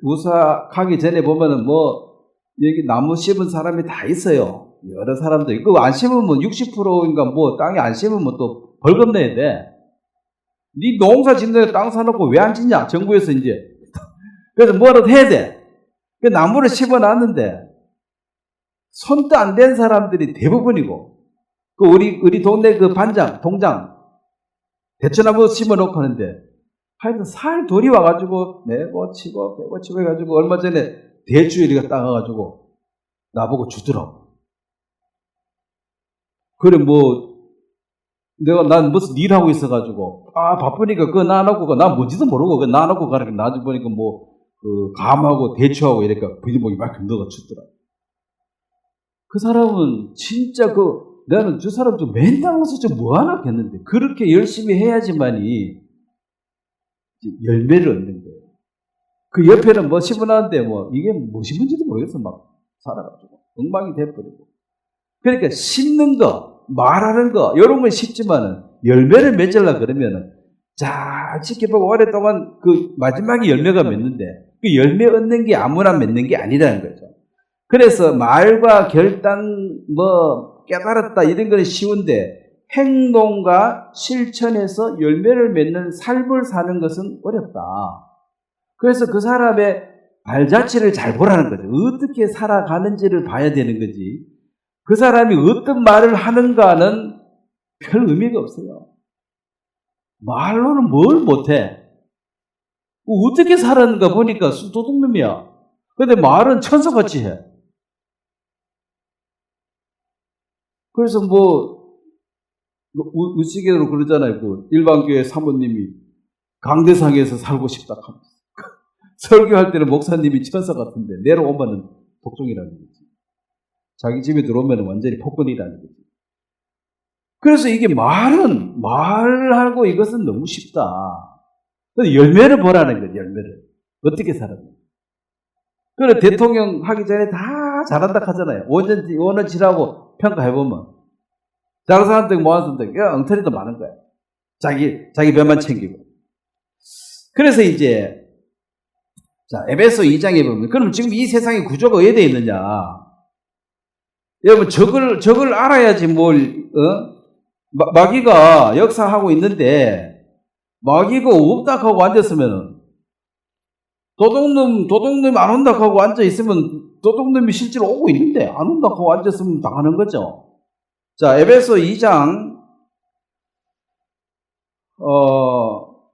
우사 가기 전에 보면은 여기 나무 심은 사람이 다 있어요. 여러 사람들, 그거 안 심으면 60%인가 뭐 땅에 안 심으면 또 벌금 내야 돼. 네 농사 짓는 데 땅 사놓고 왜 안 짓냐? 정부에서 이제. 그래서 뭐라도 해야 돼. 그 나무를 심어놨는데, 손도 안 댄 사람들이 대부분이고, 그 우리 동네 그 반장, 동장, 대추나무 심어놓고 하는데, 하여튼 살 돌이 와가지고, 매고 치고, 빼고 치고 해가지고, 얼마 전에 대추이리가 따가가지고, 나보고 주더라고. 그래, 뭐, 난 무슨 일 하고 있어가지고, 바쁘니까 그거 놔놓고, 나 뭔지도 모르고, 그거 놔놓고 가니까 나중에 보니까 뭐, 감하고 대추하고 이러니까 부인목이 막 넣어가 주더라. 그 사람은 진짜 나는 저 사람 좀 맨날 와서 좀 뭐하나 했는데, 그렇게 열심히 해야지만이 열매를 얻는 거예요. 그 옆에는 뭐 심어놨는데 뭐, 이게 뭐 심은지도 모르겠어. 막 살아가지고. 엉망이 돼버리고. 그러니까 심는 거, 말하는 거, 이런 건 쉽지만은, 열매를 맺으려고 그러면은, 잘 지켜보고 오랫동안 그 마지막에 열매가 맺는데, 그 열매 얻는 게 아무나 맺는 게 아니라는 거죠. 그래서 말과 결단, 뭐, 깨달았다, 이런 건 쉬운데, 행동과 실천에서 열매를 맺는 삶을 사는 것은 어렵다. 그래서 그 사람의 발자취를 잘 보라는 거죠. 어떻게 살아가는지를 봐야 되는 거지. 그 사람이 어떤 말을 하는가는 별 의미가 없어요. 말로는 뭘 못해. 어떻게 살았는가 보니까 도둑놈이야. 근데 말은 천사같이 해. 그래서 우스갯으로 그러잖아요. 그 일반교회 사모님이 강대상에서 살고 싶다 하면서. 설교할 때는 목사님이 천사 같은데 내려오면은 독종이라는 거지. 자기 집에 들어오면 완전히 폭군이라는 거지. 그래서 이게 말하고 이것은 너무 쉽다. 열매를 보라는 거지, 열매를. 어떻게 살았나. 그래, 대통령 하기 전에 다 잘한다 하잖아요. 5년 지나고 평가해보면. 다른 사람들 모았는데, 엉터리도 많은 거야. 자기 배만 챙기고. 그래서 이제, 자, 에베소 2장에 보면, 그럼 지금 이 세상의 구조가 왜 되어 있느냐? 여러분, 저걸 알아야지 마귀가 역사하고 있는데, 마귀가 없다 하고 앉았으면은, 도둑놈 안 온다 하고 앉아있으면, 도둑놈이 실제로 오고 있는데, 안 온다 하고 앉았으면 당하는 거죠. 자, 에베소 2장,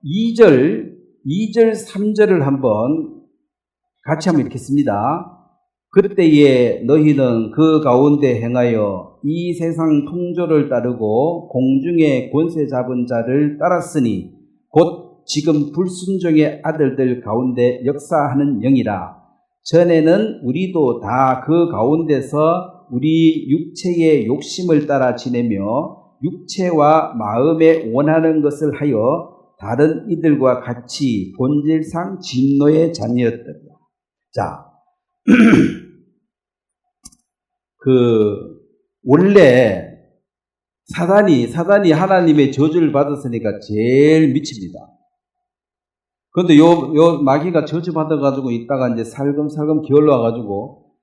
2절, 3절을 한번 같이 한번 읽겠습니다. 그때에 너희는 그 가운데 행하여 이 세상 통조를 따르고 공중의 권세 잡은 자를 따랐으니 곧 지금 불순종의 아들들 가운데 역사하는 영이라. 전에는 우리도 다 그 가운데서 우리 육체의 욕심을 따라 지내며 육체와 마음에 원하는 것을 하여 다른 이들과 같이 본질상 진노의 자녀였더라. 자, 원래 사단이 하나님의 저주를 받았으니까 제일 미칩니다. 그런데 요 마귀가 저주 받아가지고 있다가 이제 살금살금 기어올라와가지고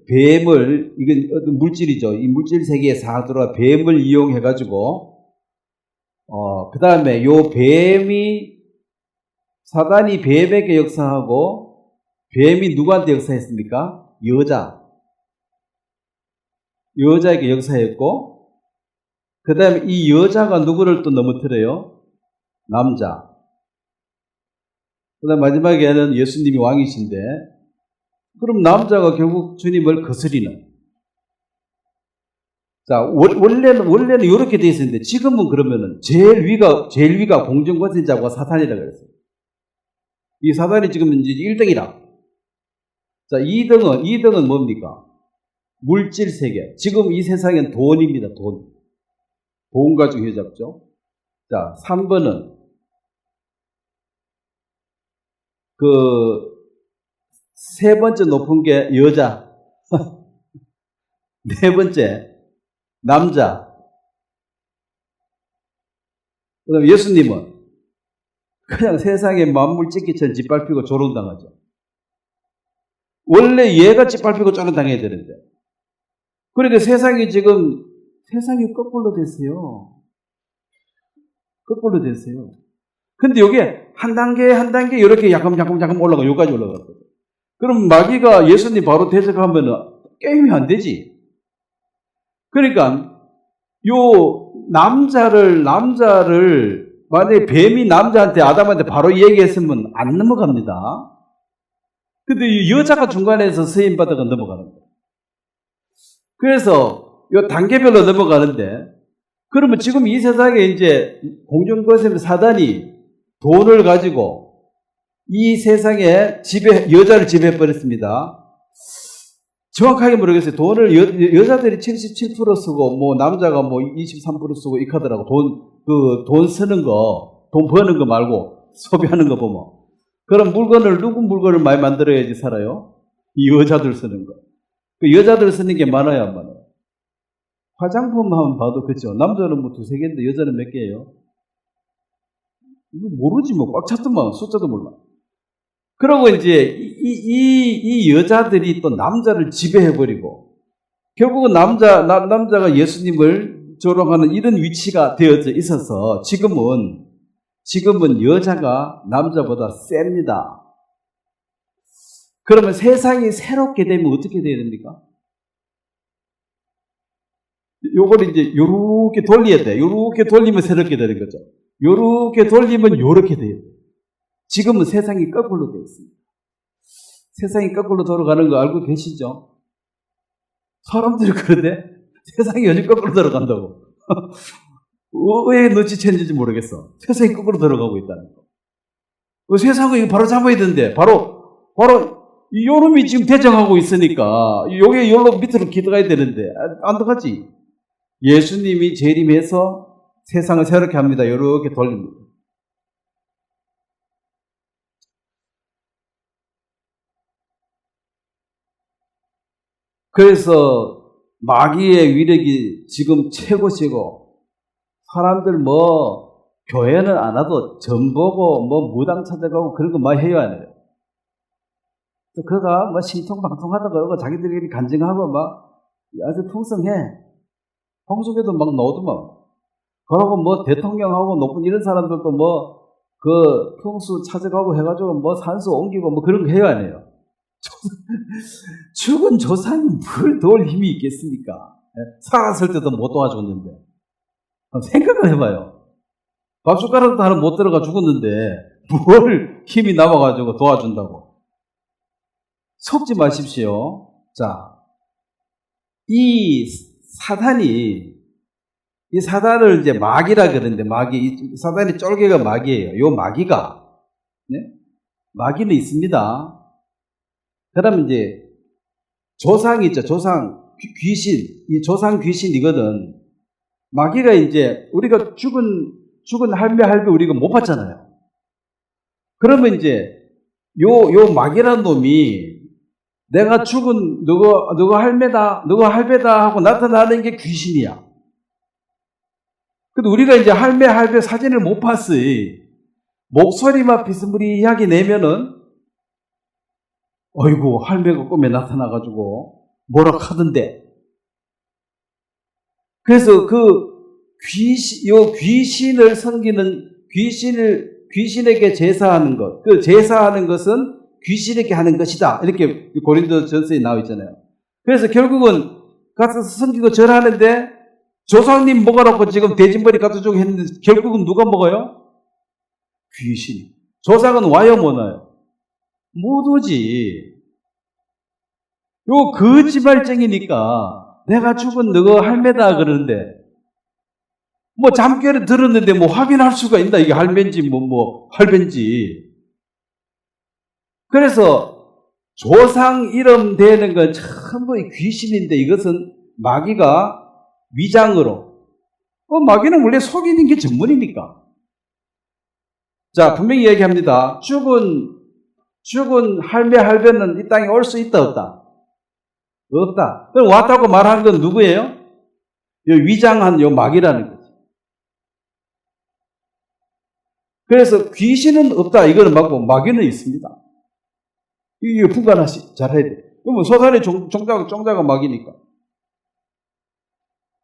뱀을, 이건 어떤 물질이죠. 이 물질 세계에 사들어와 뱀을 이용해가지고, 그 다음에 사단이 뱀에게 역사하고, 뱀이 누구한테 역사했습니까? 여자에게 역사했고, 그 다음에 이 여자가 누구를 또 넘어뜨려요? 남자. 그 다음 마지막에는 예수님이 왕이신데, 그럼 남자가 결국 주님을 거스리는. 자, 원래는 이렇게 돼 있었는데, 지금은 그러면은 제일 위가 공중권세자고 사탄이라고 그랬어요. 이 사단이 지금 이제 1등이라. 자, 2등은 뭡니까? 물질 세계. 지금 이 세상엔 돈입니다, 돈. 돈 가지고 휘잡죠. 자, 3번은 세 번째 높은 게 여자. 네 번째, 남자. 그 다음에 예수님은 그냥 세상에 만물 찢기처럼 짓밟히고 조롱당하죠. 원래 얘가 짓밟히고 쫓아다녀야 되는데. 그러니까 세상이 거꾸로 됐어요. 거꾸로 됐어요. 근데 요게 한 단계 이렇게 약간 올라가, 여기까지 올라갔거든. 그럼 마귀가 예수님 바로 대적하면 게임이 안 되지. 그러니까 요 남자를 만약에 뱀이 남자한테 아담한테 바로 얘기했으면 안 넘어갑니다. 근데 이 여자가 중간에서 서임받아가 넘어가는 거예요. 그래서 요 단계별로 넘어가는데, 그러면 지금 이 세상에 이제 공중거센 사단이 돈을 가지고 이 세상에 여자를 지배해버렸습니다. 정확하게 모르겠어요. 돈을 여자들이 77% 쓰고 뭐 남자가 뭐 23% 쓰고 이 카드라고 돈 쓰는 거, 돈 버는 거 말고 소비하는 거 보면, 그럼 누군 물건을 많이 만들어야지 살아요? 이 여자들 쓰는 거. 그 여자들 쓰는 게 많아요, 안 많아요? 화장품만 봐도 그렇죠. 남자는 뭐 2-3개인데 여자는 몇 개예요? 모르지 뭐. 꽉 찼더만 숫자도 몰라. 그러고 이제 이 여자들이 또 남자를 지배해버리고, 결국은 남자가 예수님을 조롱하는 이런 위치가 되어져 있어서 지금은 여자가 남자보다 셉니다. 그러면 세상이 새롭게 되면 어떻게 돼야 됩니까? 요걸 이제 요렇게 돌려야 돼. 요렇게 돌리면 새롭게 되는 거죠. 요렇게 돌리면 요렇게 돼야 돼. 지금은 세상이 거꾸로 되어 있습니다. 세상이 거꾸로 돌아가는 거 알고 계시죠? 사람들이 그러대. 세상이 요즘 거꾸로 돌아간다고. 왜 눈치챘는지 모르겠어. 세상이 거꾸로 돌아가고 있다는 거. 그 세상을 이거 바로 잡아야 되는데, 바로 요놈이 지금 대장하고 있으니까, 요게 요로 밑으로 기어가야 되는데, 안 들어가지. 예수님이 재림해서 세상을 새롭게 합니다. 요렇게 돌립니다. 그래서 마귀의 위력이 지금 최고치고, 사람들 교회는 안 와도 전 보고 무당 찾아가고 그런 거 많이 해요, 안 해요? 또 그가 신통방통하다가 자기들끼리 간증하고 아주 풍성해. 홍수교도 막 나오더만. 그러고 대통령하고 높은 이런 사람들도 그 풍수 찾아가고 해가지고 산수 옮기고 그런 거 해요, 안 해요? 죽은 조상이 뭘 도울 힘이 있겠습니까? 살았을 때도 못 도와줬는데. 생각을 해봐요. 밥숟가락도 하나 못 들어가 죽었는데 뭘 힘이 남아가지고 도와준다고. 속지 마십시오. 자, 이 사단을 이제 마귀라 그러는데, 사단의 쫄개가 마귀예요. 요 마귀가, 네? 마귀는 있습니다. 그러면 이제 조상이 있죠. 귀신. 이 조상 귀신이거든. 마귀가 이제 우리가 죽은 할매 우리가 못 봤잖아요. 그러면 이제 요 마귀라는 놈이 내가 죽은 누구 할배다 하고 나타나는 게 귀신이야. 근데 우리가 이제 할배 사진을 못 봤어요. 목소리만 비스무리하게 내면은, 어이구, 할배가 꿈에 나타나가지고 뭐라 하던데. 그래서 귀신을 섬기는, 귀신에게 제사하는 것, 그 제사하는 것은 귀신에게 하는 것이다. 이렇게 고린도전서에 나와 있잖아요. 그래서 결국은 가서 섬기고 절하는데, 조상님 먹으라고 지금 돼지머리 갖다 주고 했는데, 결국은 누가 먹어요? 귀신. 조상은 와요, 못 와요? 못 오지. 요 거짓말쟁이니까 내가 죽은 너가 할매다 그러는데, 잠결에 들었는데 확인할 수가 있나? 이게 할매인지 할배인지. 그래서 조상 이름 되는 건 전부 귀신인데, 이것은 마귀가 위장으로. 마귀는 원래 속이는 게 전문이니까. 자, 분명히 얘기합니다. 죽은 할배는 이 땅에 올 수 있다, 없다? 없다. 그럼 왔다고 말한 건 누구예요? 요 위장한 요 마귀라는 거죠. 그래서 귀신은 없다, 이거는 맞고, 마귀는 있습니다. 이게 분간하시 잘해야 돼. 그러면 소산의 종자가 막이니까.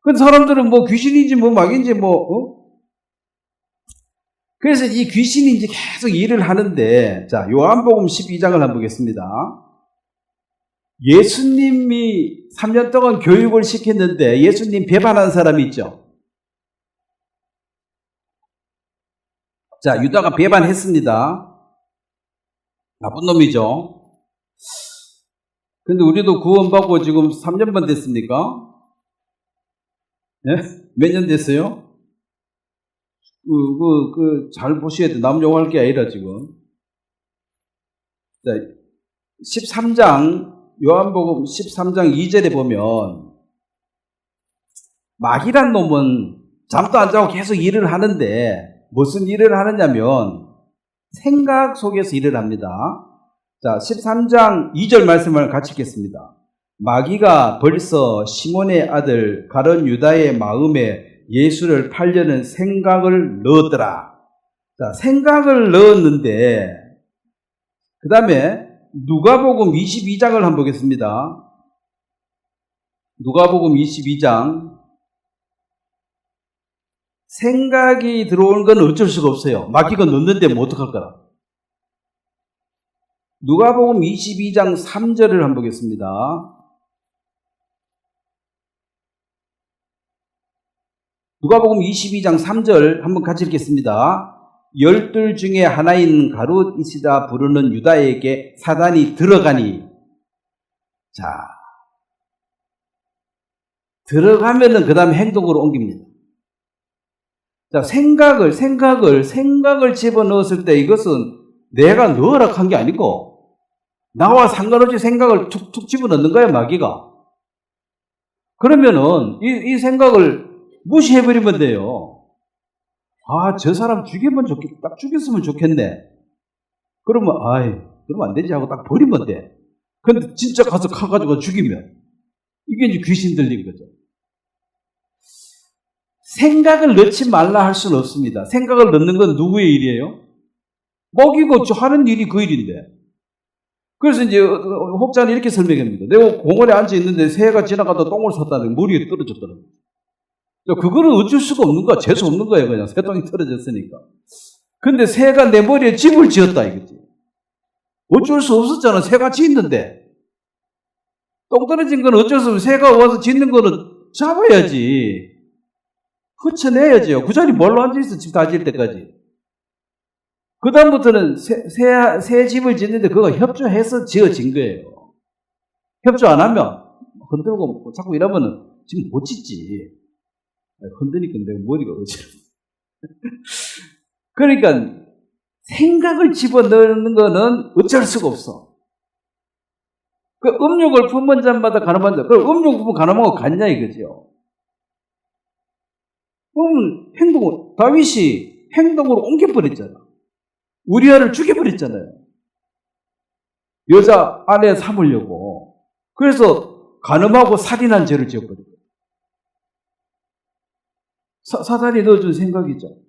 근데 사람들은 뭐 귀신인지 뭐 막인지 그래서 이 귀신인지 계속 일을 하는데, 자, 요한복음 12장을 한번 보겠습니다. 예수님이 3년 동안 교육을 시켰는데 예수님 배반한 사람이 있죠. 자, 유다가 배반했습니다. 나쁜 놈이죠. 근데 우리도 구원받고 지금 3년 반 됐습니까? 네? 몇 년 됐어요? 잘 보셔야 돼. 남 욕할 게 아니라 지금. 자, 13장, 요한복음 13장 2절에 보면, 마귀란 놈은 잠도 안 자고 계속 일을 하는데, 무슨 일을 하느냐면, 생각 속에서 일을 합니다. 자, 13장 2절 말씀을 같이 읽겠습니다. 마귀가 벌써 시몬의 아들 가룟 유다의 마음에 예수를 팔려는 생각을 넣었더라. 자, 생각을 넣었는데, 그 다음에 누가복음 22장을 한번 보겠습니다. 누가복음 22장. 생각이 들어오는 건 어쩔 수가 없어요. 마귀가 넣는데 뭐 어떡할 거라. 누가복음 22장 3절을 한번 보겠습니다. 누가복음 22장 3절 한번 같이 읽겠습니다. 12 중에 하나인 가룟이시다 부르는 유다에게 사단이 들어가니. 자, 들어가면은 그 다음에 행동으로 옮깁니다. 자, 생각을 집어넣었을 때 이것은 내가 넣으라 한 게 아니고 나와 상관없이 생각을 툭툭 집어넣는 거야, 마귀가. 그러면은 이 생각을 무시해버리면 돼요. 아, 저 사람 딱 죽였으면 좋겠네. 그러면 그러면 안 되지 하고 딱 버리면 돼. 근데 진짜 가서 가가지고 죽이면 이게 이제 귀신 들린 거죠. 생각을 넣지 말라 할 수는 없습니다. 생각을 넣는 건 누구의 일이에요? 먹이고 하는 일이 그 일인데. 그래서 이제 혹자는 이렇게 설명합니다. 내가 공원에 앉아 있는데 새가 지나가다 똥을 쌌다는 머리에 떨어졌다는 거죠. 그거는 어쩔 수가 없는 거야. 재수 없는 거예요. 그냥 새똥이 떨어졌으니까. 근데 새가 내 머리에 집을 지었다 이거지. 어쩔 수 없었잖아. 새가 짓는데. 똥 떨어진 건 어쩔 수 없어. 새가 와서 짓는 거는 잡아야지. 흩쳐내야지요. 그 자리 뭘로 앉아있어. 집 다 지을 때까지. 그 다음부터는 새 집을 짓는데 그거 협조해서 지어진 거예요. 협조 안 하면 흔들고 자꾸 이러면은 지금 못 짓지. 흔드니까 내가 머리가 어지러워. 그러니까 생각을 집어넣는 거는 어쩔 수가 없어. 그 음욕을 품은 자마다 가늠한 자. 그럼 음욕 품은 가늠하고 같냐 이거죠. 그럼 다윗이 행동으로 옮겨버렸잖아. 우리아를 죽여버렸잖아요. 여자 아내 삼으려고. 그래서 가늠하고 살인한 죄를 지었거든요. 사단이 넣어준 생각이죠.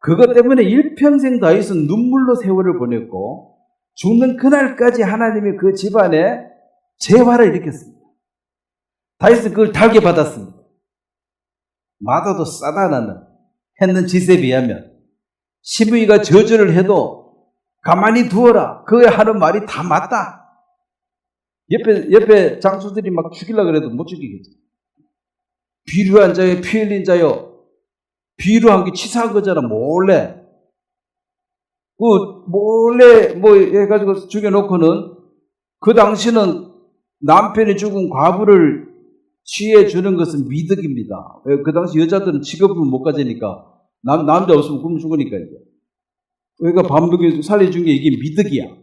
그것 때문에 일평생 다윗은 눈물로 세월을 보냈고 죽는 그날까지 하나님이 그 집안에 재화를 일으켰습니다. 다윗은 그걸 달게 받았습니다. 마다도 싸다나는 했는 짓에 비하면 시므이가 저주를 해도 가만히 두어라. 그의 하는 말이 다 맞다. 옆에 장수들이 막 죽이려고 해도 못 죽이겠지. 비루한 자여 피 흘린 자여. 비루한 게 치사한 거잖아. 몰래 해가지고 죽여놓고는 그 당시는 남편이 죽은 과부를 취해주는 것은 미덕입니다. 그 당시 여자들은 직업을 못 가지니까 남자 없으면 굶어 죽으니까 이제. 그러니까 밤늦게 살려준 게 이게 미덕이야.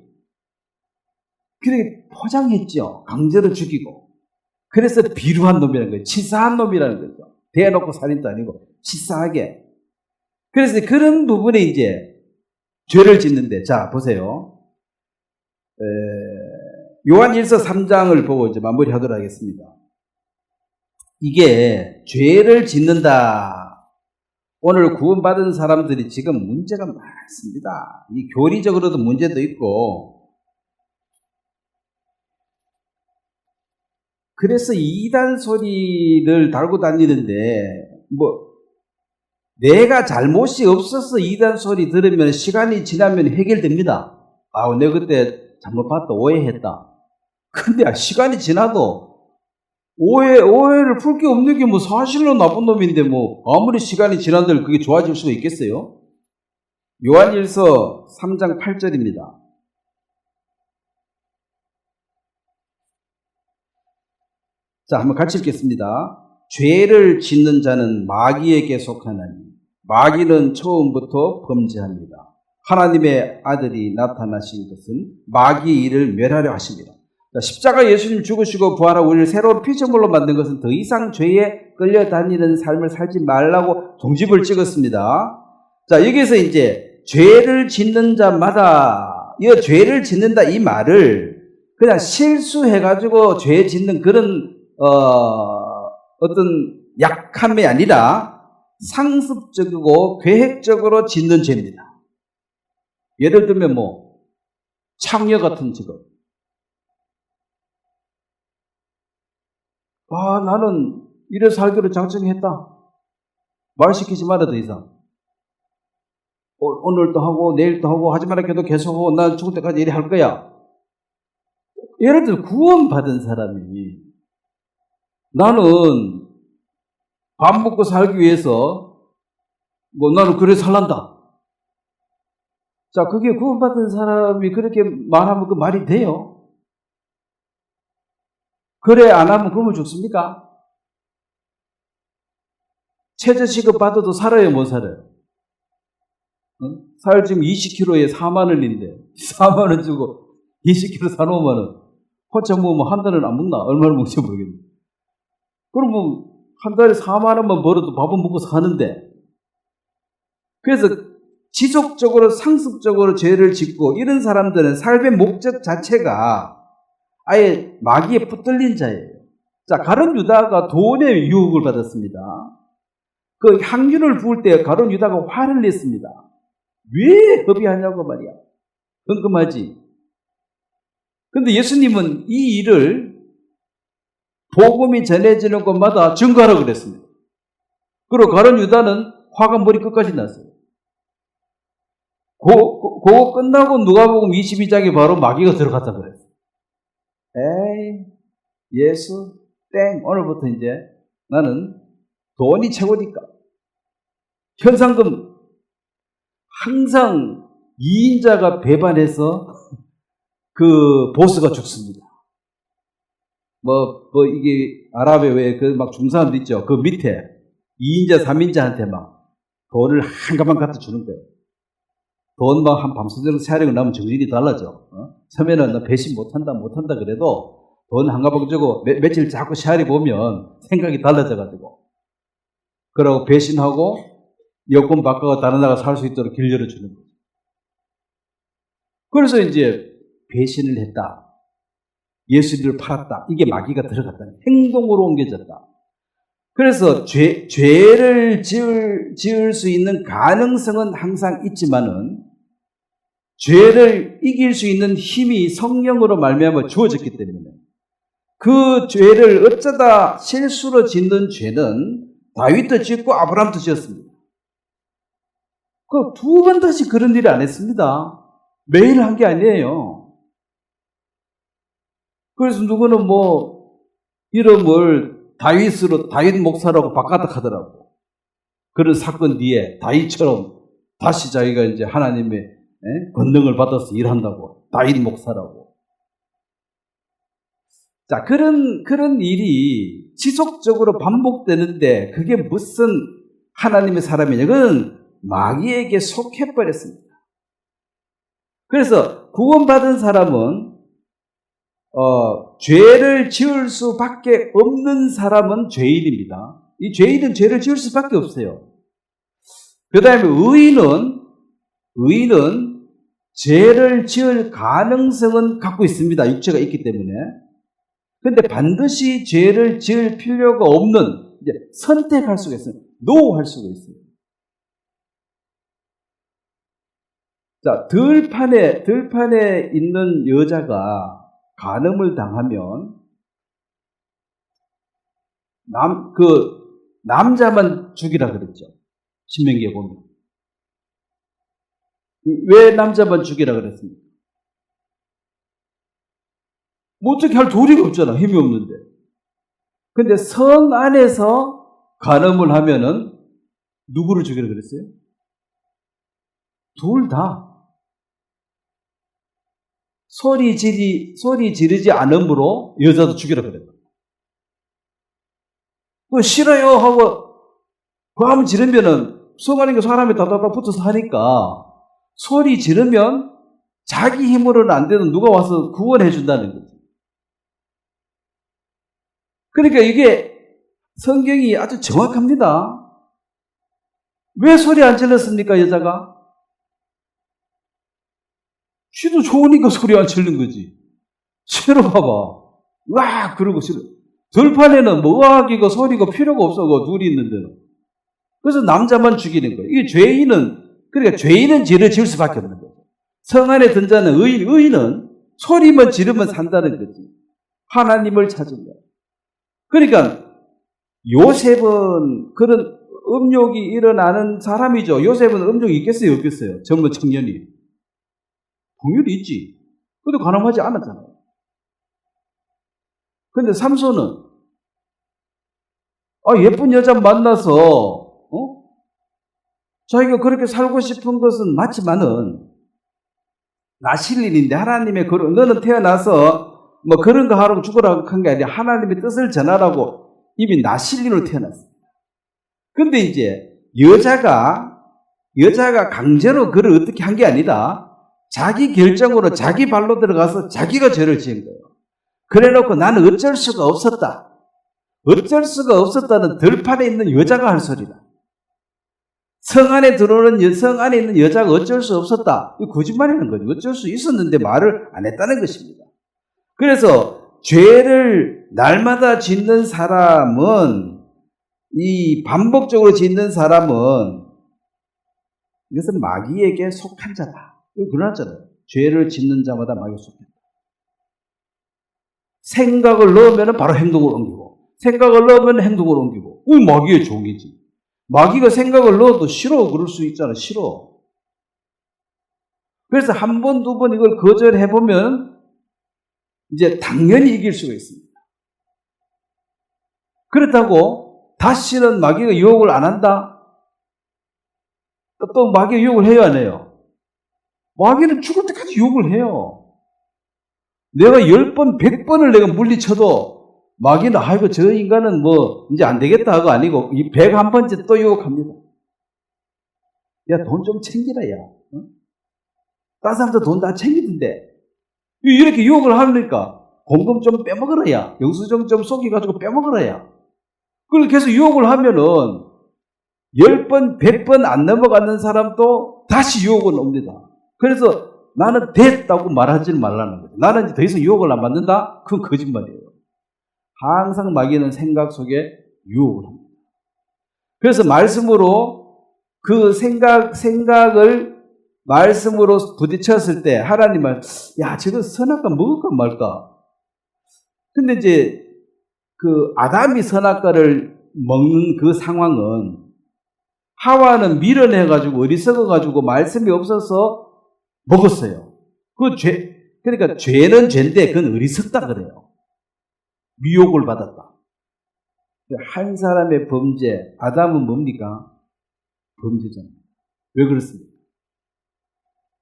그렇게 포장했죠. 강제로 죽이고. 그래서 비루한 놈이라는 거예요. 치사한 놈이라는 거죠. 대놓고 살인도 아니고 치사하게. 그래서 그런 부분에 이제 죄를 짓는데, 자 보세요. 요한일서 3장을 보고 이제 마무리하도록 하겠습니다. 이게 죄를 짓는다. 오늘 구원받은 사람들이 지금 문제가 많습니다. 이 교리적으로도 문제도 있고, 그래서 이단 소리를 달고 다니는데, 내가 잘못이 없어서 이단 소리 들으면 시간이 지나면 해결됩니다. 내가 그때 잘못 봤다, 오해했다. 근데 시간이 지나도 오해를 풀 게 없는 게 사실로 나쁜 놈인데 아무리 시간이 지나도 그게 좋아질 수가 있겠어요? 요한일서 3장 8절입니다. 자, 한번 같이 읽겠습니다. 죄를 짓는 자는 마귀에게 속하나니 마귀는 처음부터 범죄합니다. 하나님의 아들이 나타나신 것은 마귀의 일을 멸하려 하십니다. 십자가 예수님 죽으시고 부활하고 우리를 새로운 피조물로 만든 것은 더 이상 죄에 끌려다니는 삶을 살지 말라고 종집을 찍었습니다. 자, 여기서 이제 죄를 짓는 자마다 이 죄를 짓는다 이 말을 그냥 실수해가지고 죄 짓는 그런 어떤 약함이 아니라 상습적이고 계획적으로 짓는 죄입니다. 예를 들면 창녀 같은 직업. 나는 이래 살기로 작정했다. 말 시키지 마라 더 이상. 오늘도 하고 내일도 하고 하지 마라 해도 계속하고 난 죽을 때까지 이래 할 거야. 예를 들어 구원받은 사람이 나는 밥 먹고 살기 위해서 나는 그래 살란다. 자, 그게 구원받은 사람이 그렇게 말하면 그 말이 돼요? 그래 안 하면 굶어 죽습니까? 최저시급 받아도 살아요, 못 살아요? 살 지금 20kg에 4만 원인데 4만 원 주고 20kg 사놓으면 호창 먹으면 한 달은 안 먹나? 얼마나 먹지 모르겠네. 그러면 한 달에 4만 원만 벌어도 밥은 먹고 사는데, 그래서 지속적으로 상습적으로 죄를 짓고 이런 사람들은 삶의 목적 자체가 아예 마귀에 붙들린 자예요. 자, 가룟 유다가 돈의 유혹을 받았습니다. 그 향유를 부을 때 가룟 유다가 화를 냈습니다. 왜 협의하냐고 말이야. 궁금하지? 근데 예수님은 이 일을 복음이 전해지는 곳마다 증거하라고 그랬습니다. 그리고 가룟 유다는 화가 머리 끝까지 났어요. 그거 끝나고 누가복음 22장에 바로 마귀가 들어갔다 그랬어요. 에이, 예수, 땡. 오늘부터 이제 나는 돈이 최고니까. 현상금, 항상 2인자가 배반해서 그 보스가 죽습니다. 이게 아랍에 왜 막 중사람도 있죠. 그 밑에 2인자, 3인자한테 막 돈을 한가방 갖다 주는 거예요. 돈 막 한 밤새도록 세하려고 나면 정신이 달라져. 처음에는 나 배신 못한다 그래도 돈 한 가방 주고 며칠 자꾸 세하리 보면 생각이 달라져가지고. 그러고 배신하고 여권 바꿔서 다른 나라 살 수 있도록 길 열어주는 거죠. 그래서 이제 배신을 했다. 예수를 팔았다. 이게 마귀가 들어갔다. 행동으로 옮겨졌다. 그래서 죄를 지을 수 있는 가능성은 항상 있지만은 죄를 이길 수 있는 힘이 성령으로 말미암아 주어졌기 때문에 그 죄를 어쩌다 실수로 짓는 죄는 다윗도 짓고 아브라함도 지었습니다. 그 두 번 다시 그런 일을 안 했습니다. 매일 한 게 아니에요. 그래서 누구는 이름을 다윗 목사라고 바꿨다 하더라고. 그런 사건 뒤에 다윗처럼 다시 자기가 이제 하나님의 권능을 받아서 일한다고. 다윗 목사라고. 자, 그런 일이 지속적으로 반복되는데 그게 무슨 하나님의 사람이냐? 그건 마귀에게 속해버렸습니다. 그래서 구원받은 사람은 죄를 지을 수밖에 없는 사람은 죄인입니다. 이 죄인은 죄를 지을 수밖에 없어요. 그 다음에 의인은 죄를 지을 가능성은 갖고 있습니다. 육체가 있기 때문에. 근데 반드시 죄를 지을 필요가 없는, 이제 선택할 수가 있어요. 노할 수가 있어요. 자, 들판에 있는 여자가 간음을 당하면 남자만 죽이라 그랬죠. 신명기에 보면. 왜 남자만 죽이라 그랬습니까? 뭐 어떻게 할 도리가 없잖아. 힘이 없는데. 근데 성 안에서 간음을 하면은 누구를 죽이라 그랬어요? 둘 다. 소리 지르지 않음으로 여자도 죽이라 그랬다. 싫어요 하고 고함 지르면은 성 안에 사람이 다다다 붙어서 하니까 소리 지르면 자기 힘으로는 안 되는 누가 와서 구원해 준다는 거지. 그러니까 이게 성경이 아주 정확합니다. 왜 소리 안 질렀습니까, 여자가? 쥐도 좋으니까 소리 안 지르는 거지. 싫어 봐봐. 와, 그러고 싫어. 들판에는 뭐하기가 소리가 필요가 없어, 그 둘이 있는 데는. 그래서 남자만 죽이는 거예요. 이게 그러니까 죄인은 죄를 지을 수밖에 없는 거죠. 성 안에 든 자는 의인은 소리만 지르면 산다는 거지. 하나님을 찾으면. 그러니까 요셉은 그런 음욕이 일어나는 사람이죠. 요셉은 음욕이 있겠어요, 없겠어요? 젊은 청년이. 당연히 있지. 근데 가늠하지 않았잖아요. 근데 삼손은 예쁜 여자 만나서 자기가 그렇게 살고 싶은 것은 맞지만은 나실린인데 하나님의 너는 태어나서 뭐 그런 거 하라고 죽으라고 한 게 아니라 하나님의 뜻을 전하라고 이미 나실린으로 태어났어요. 근데 이제 여자가 강제로 그를 어떻게 한 게 아니다. 자기 결정으로 자기 발로 들어가서 자기가 죄를 지은 거예요. 그래놓고 나는 어쩔 수가 없었다. 어쩔 수가 없었다는 들판에 있는 여자가 할 소리다. 성 안에 있는 여자가 어쩔 수 없었다. 이거 거짓말이라는 거죠. 어쩔 수 있었는데 말을 안 했다는 것입니다. 그래서 죄를 날마다 짓는 사람은, 이 반복적으로 짓는 사람은 이것은 마귀에게 속한 자다. 이거 그러잖아요. 죄를 짓는 자마다 마귀에 속한 자. 생각을 넣으면 바로 행동을 옮기고, 생각을 넣으면 행동을 옮기고. 마귀의 종이지. 마귀가 생각을 넣어도 싫어 그럴 수 있잖아. 싫어. 그래서 한 번, 두 번 이걸 거절해보면 이제 당연히 이길 수가 있습니다. 그렇다고 다시는 마귀가 유혹을 안 한다? 또 마귀가 유혹을 해요, 안 해요? 마귀는 죽을 때까지 유혹을 해요. 내가 10번, 100번을 내가 물리쳐도 마귀는 아이고 저 인간은 뭐 이제 안 되겠다 하고 아니고 101번째 또 유혹합니다. 야, 돈 좀 챙기라, 야. 응? 다른 사람도 돈 다 챙기던데 이렇게 유혹을 하니까 공금 좀 빼먹으라, 야. 영수증 좀 속여가지고 빼먹으라, 야. 그걸 계속 유혹을 하면은 10번, 100번 안 넘어가는 사람도 다시 유혹은 옵니다. 그래서 나는 됐다고 말하지 말라는 거죠. 나는 이제 더 이상 유혹을 안 받는다? 그건 거짓말이에요. 항상 마귀는 생각 속에 유혹을 합니다. 그래서 말씀으로 그 생각을 말씀으로 부딪혔을 때 하나님은 야, 저거 선악과 먹을까 말까? 근데 이제 그 아담이 선악과를 먹는 그 상황은 하와는 밀어내가지고 어리석어가지고 말씀이 없어서 먹었어요. 그러니까 죄는 죄인데 그건 어리석다 그래요. 미혹을 받았다. 한 사람의 범죄, 아담은 뭡니까? 범죄잖아요. 왜 그렇습니까?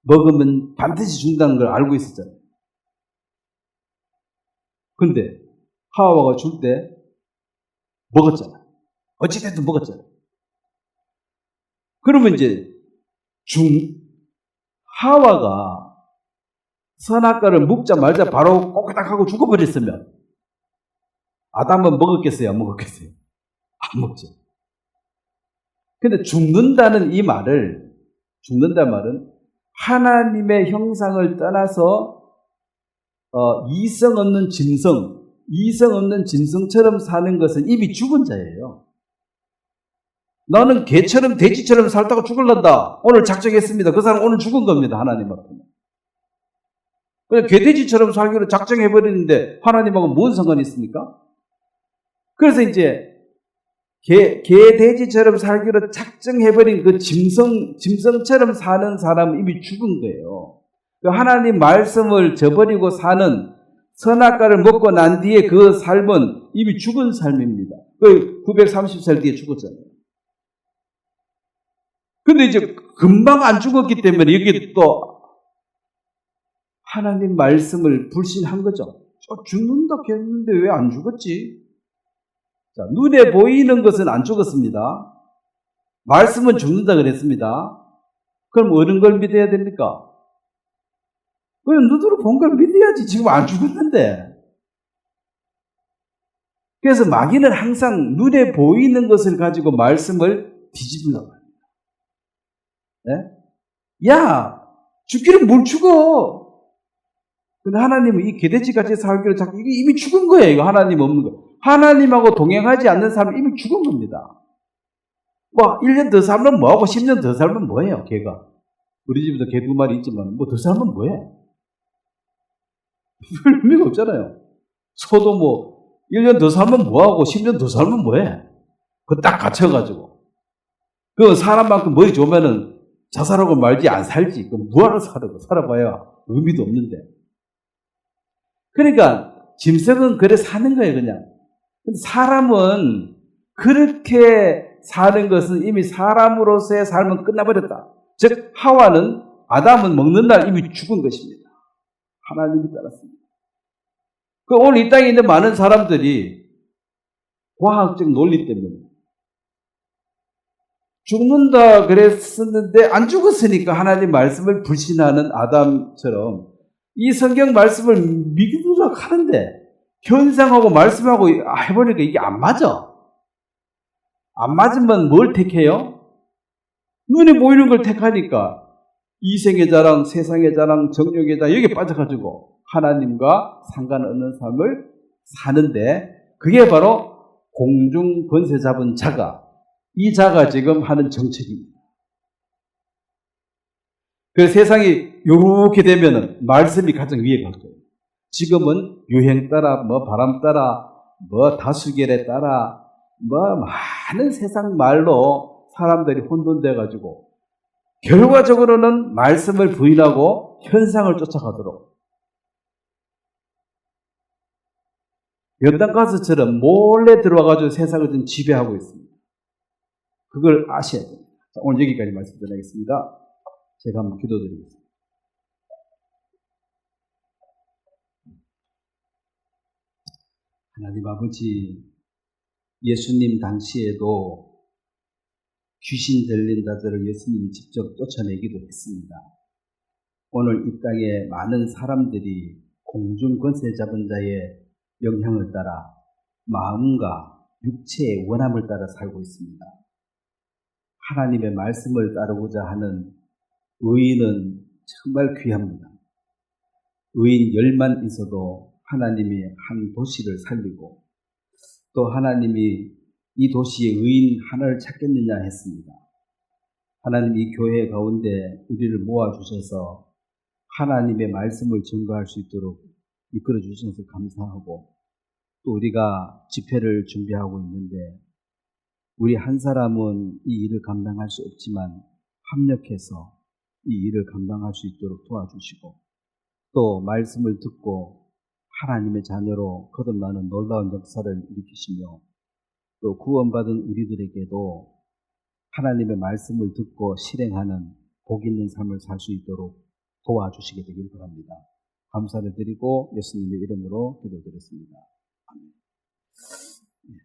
먹으면 반드시 준다는 걸 알고 있었잖아요. 근데 하와가 줄 때 먹었잖아요. 어찌됐든 먹었잖아요. 그러면 이제 하와가 선악과를 먹자 말자 바로 꼬꼬닥 하고 죽어버렸으면 아담은 먹었겠어요? 안 먹었겠어요? 안 먹죠. 근데 죽는다는 말은 하나님의 형상을 떠나서 이성 없는 짐승처럼 사는 것은 이미 죽은 자예요. 나는 개처럼 돼지처럼 살다가 죽을란다. 오늘 작정했습니다. 그 사람 오늘 죽은 겁니다. 하나님 앞에는. 그냥 개돼지처럼 살기로 작정해버리는데 하나님하고 뭔 상관이 있습니까? 그래서 이제 개돼지처럼 살기로 작정해버린 그 짐승처럼 사는 사람은 이미 죽은 거예요. 하나님 말씀을 저버리고 사는 선악과를 먹고 난 뒤에 그 삶은 이미 죽은 삶입니다. 그 930살 뒤에 죽었잖아요. 근데 이제 금방 안 죽었기 때문에 여기 또 하나님 말씀을 불신한 거죠. 죽는다 했는데 왜 안 죽었지? 자, 눈에 보이는 것은 안 죽었습니다. 말씀은 죽는다 그랬습니다. 그럼 어느 걸 믿어야 됩니까? 그냥 눈으로 본 걸 믿어야지. 지금 안 죽었는데. 그래서 마귀는 항상 눈에 보이는 것을 가지고 말씀을 뒤집으려고 합니다. 네? 야, 죽기는 뭘 죽어? 근데 하나님은 이 개돼지같이 살기로 자꾸 이미 죽은 거예요. 이거 하나님 없는 거. 하나님하고 동행하지 않는 사람은 이미 죽은 겁니다. 뭐 1년 더 살면 뭐하고 10년 더 살면 뭐해요, 개가. 우리 집에도 개 2마리 있지만 뭐 더 살면 뭐해? 별 의미가 없잖아요. 소도 뭐 1년 더 살면 뭐하고 10년 더 살면 뭐해? 그거 딱 갇혀가지고. 그 사람만큼 머리 좋으면은 자살하고 말지 안 살지. 그럼 뭐하러 살아요? 살아봐야 의미도 없는데. 그러니까 짐승은 그래 사는 거예요, 그냥. 근데 사람은 그렇게 사는 것은 이미 사람으로서의 삶은 끝나버렸다. 즉 하와는 아담은 먹는 날 이미 죽은 것입니다. 하나님이 따랐습니다. 그 오늘 이 땅에 있는 많은 사람들이 과학적 논리 때문에 죽는다 그랬었는데 안 죽었으니까 하나님 말씀을 불신하는 아담처럼 이 성경 말씀을 믿으려고 하는데 현상하고 말씀하고 해보니까 이게 안 맞아. 안 맞으면 뭘 택해요? 눈에 보이는 걸 택하니까 이생의 자랑, 세상의 자랑, 정욕의 자랑 여기에 빠져가지고 하나님과 상관없는 삶을 사는데 그게 바로 공중 권세 잡은 자가 이 자가 지금 하는 정책입니다. 그래서 세상이 이렇게 되면은 말씀이 가장 위에 갈 거예요. 지금은 유행 따라, 바람 따라, 다수결에 따라, 많은 세상 말로 사람들이 혼돈돼가지고, 결과적으로는 말씀을 부인하고 현상을 쫓아가도록. 연단가스처럼 몰래 들어와가지고 세상을 좀 지배하고 있습니다. 그걸 아셔야 됩니다. 자, 오늘 여기까지 말씀 전하겠습니다. 제가 한번 기도드리겠습니다. 하나님 아버지, 예수님 당시에도 귀신 들린 자들을 예수님이 직접 쫓아내기도 했습니다. 오늘 이 땅에 많은 사람들이 공중 권세 잡은 자의 영향을 따라 마음과 육체의 원함을 따라 살고 있습니다. 하나님의 말씀을 따르고자 하는 의인은 정말 귀합니다. 의인 10만 있어도 하나님이 한 도시를 살리고 또 하나님이 이 도시에 의인 하나를 찾겠느냐 했습니다. 하나님 이 교회 가운데 우리를 모아주셔서 하나님의 말씀을 전가할 수 있도록 이끌어 주셔서 감사하고 또 우리가 집회를 준비하고 있는데 우리 한 사람은 이 일을 감당할 수 없지만 합력해서 이 일을 감당할 수 있도록 도와주시고 또 말씀을 듣고 하나님의 자녀로 거듭나는 놀라운 역사를 일으키시며 또 구원받은 우리들에게도 하나님의 말씀을 듣고 실행하는 복 있는 삶을 살 수 있도록 도와주시게 되길 바랍니다. 감사를 드리고 예수님의 이름으로 기도드렸습니다. 아멘.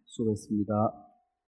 수고했습니다.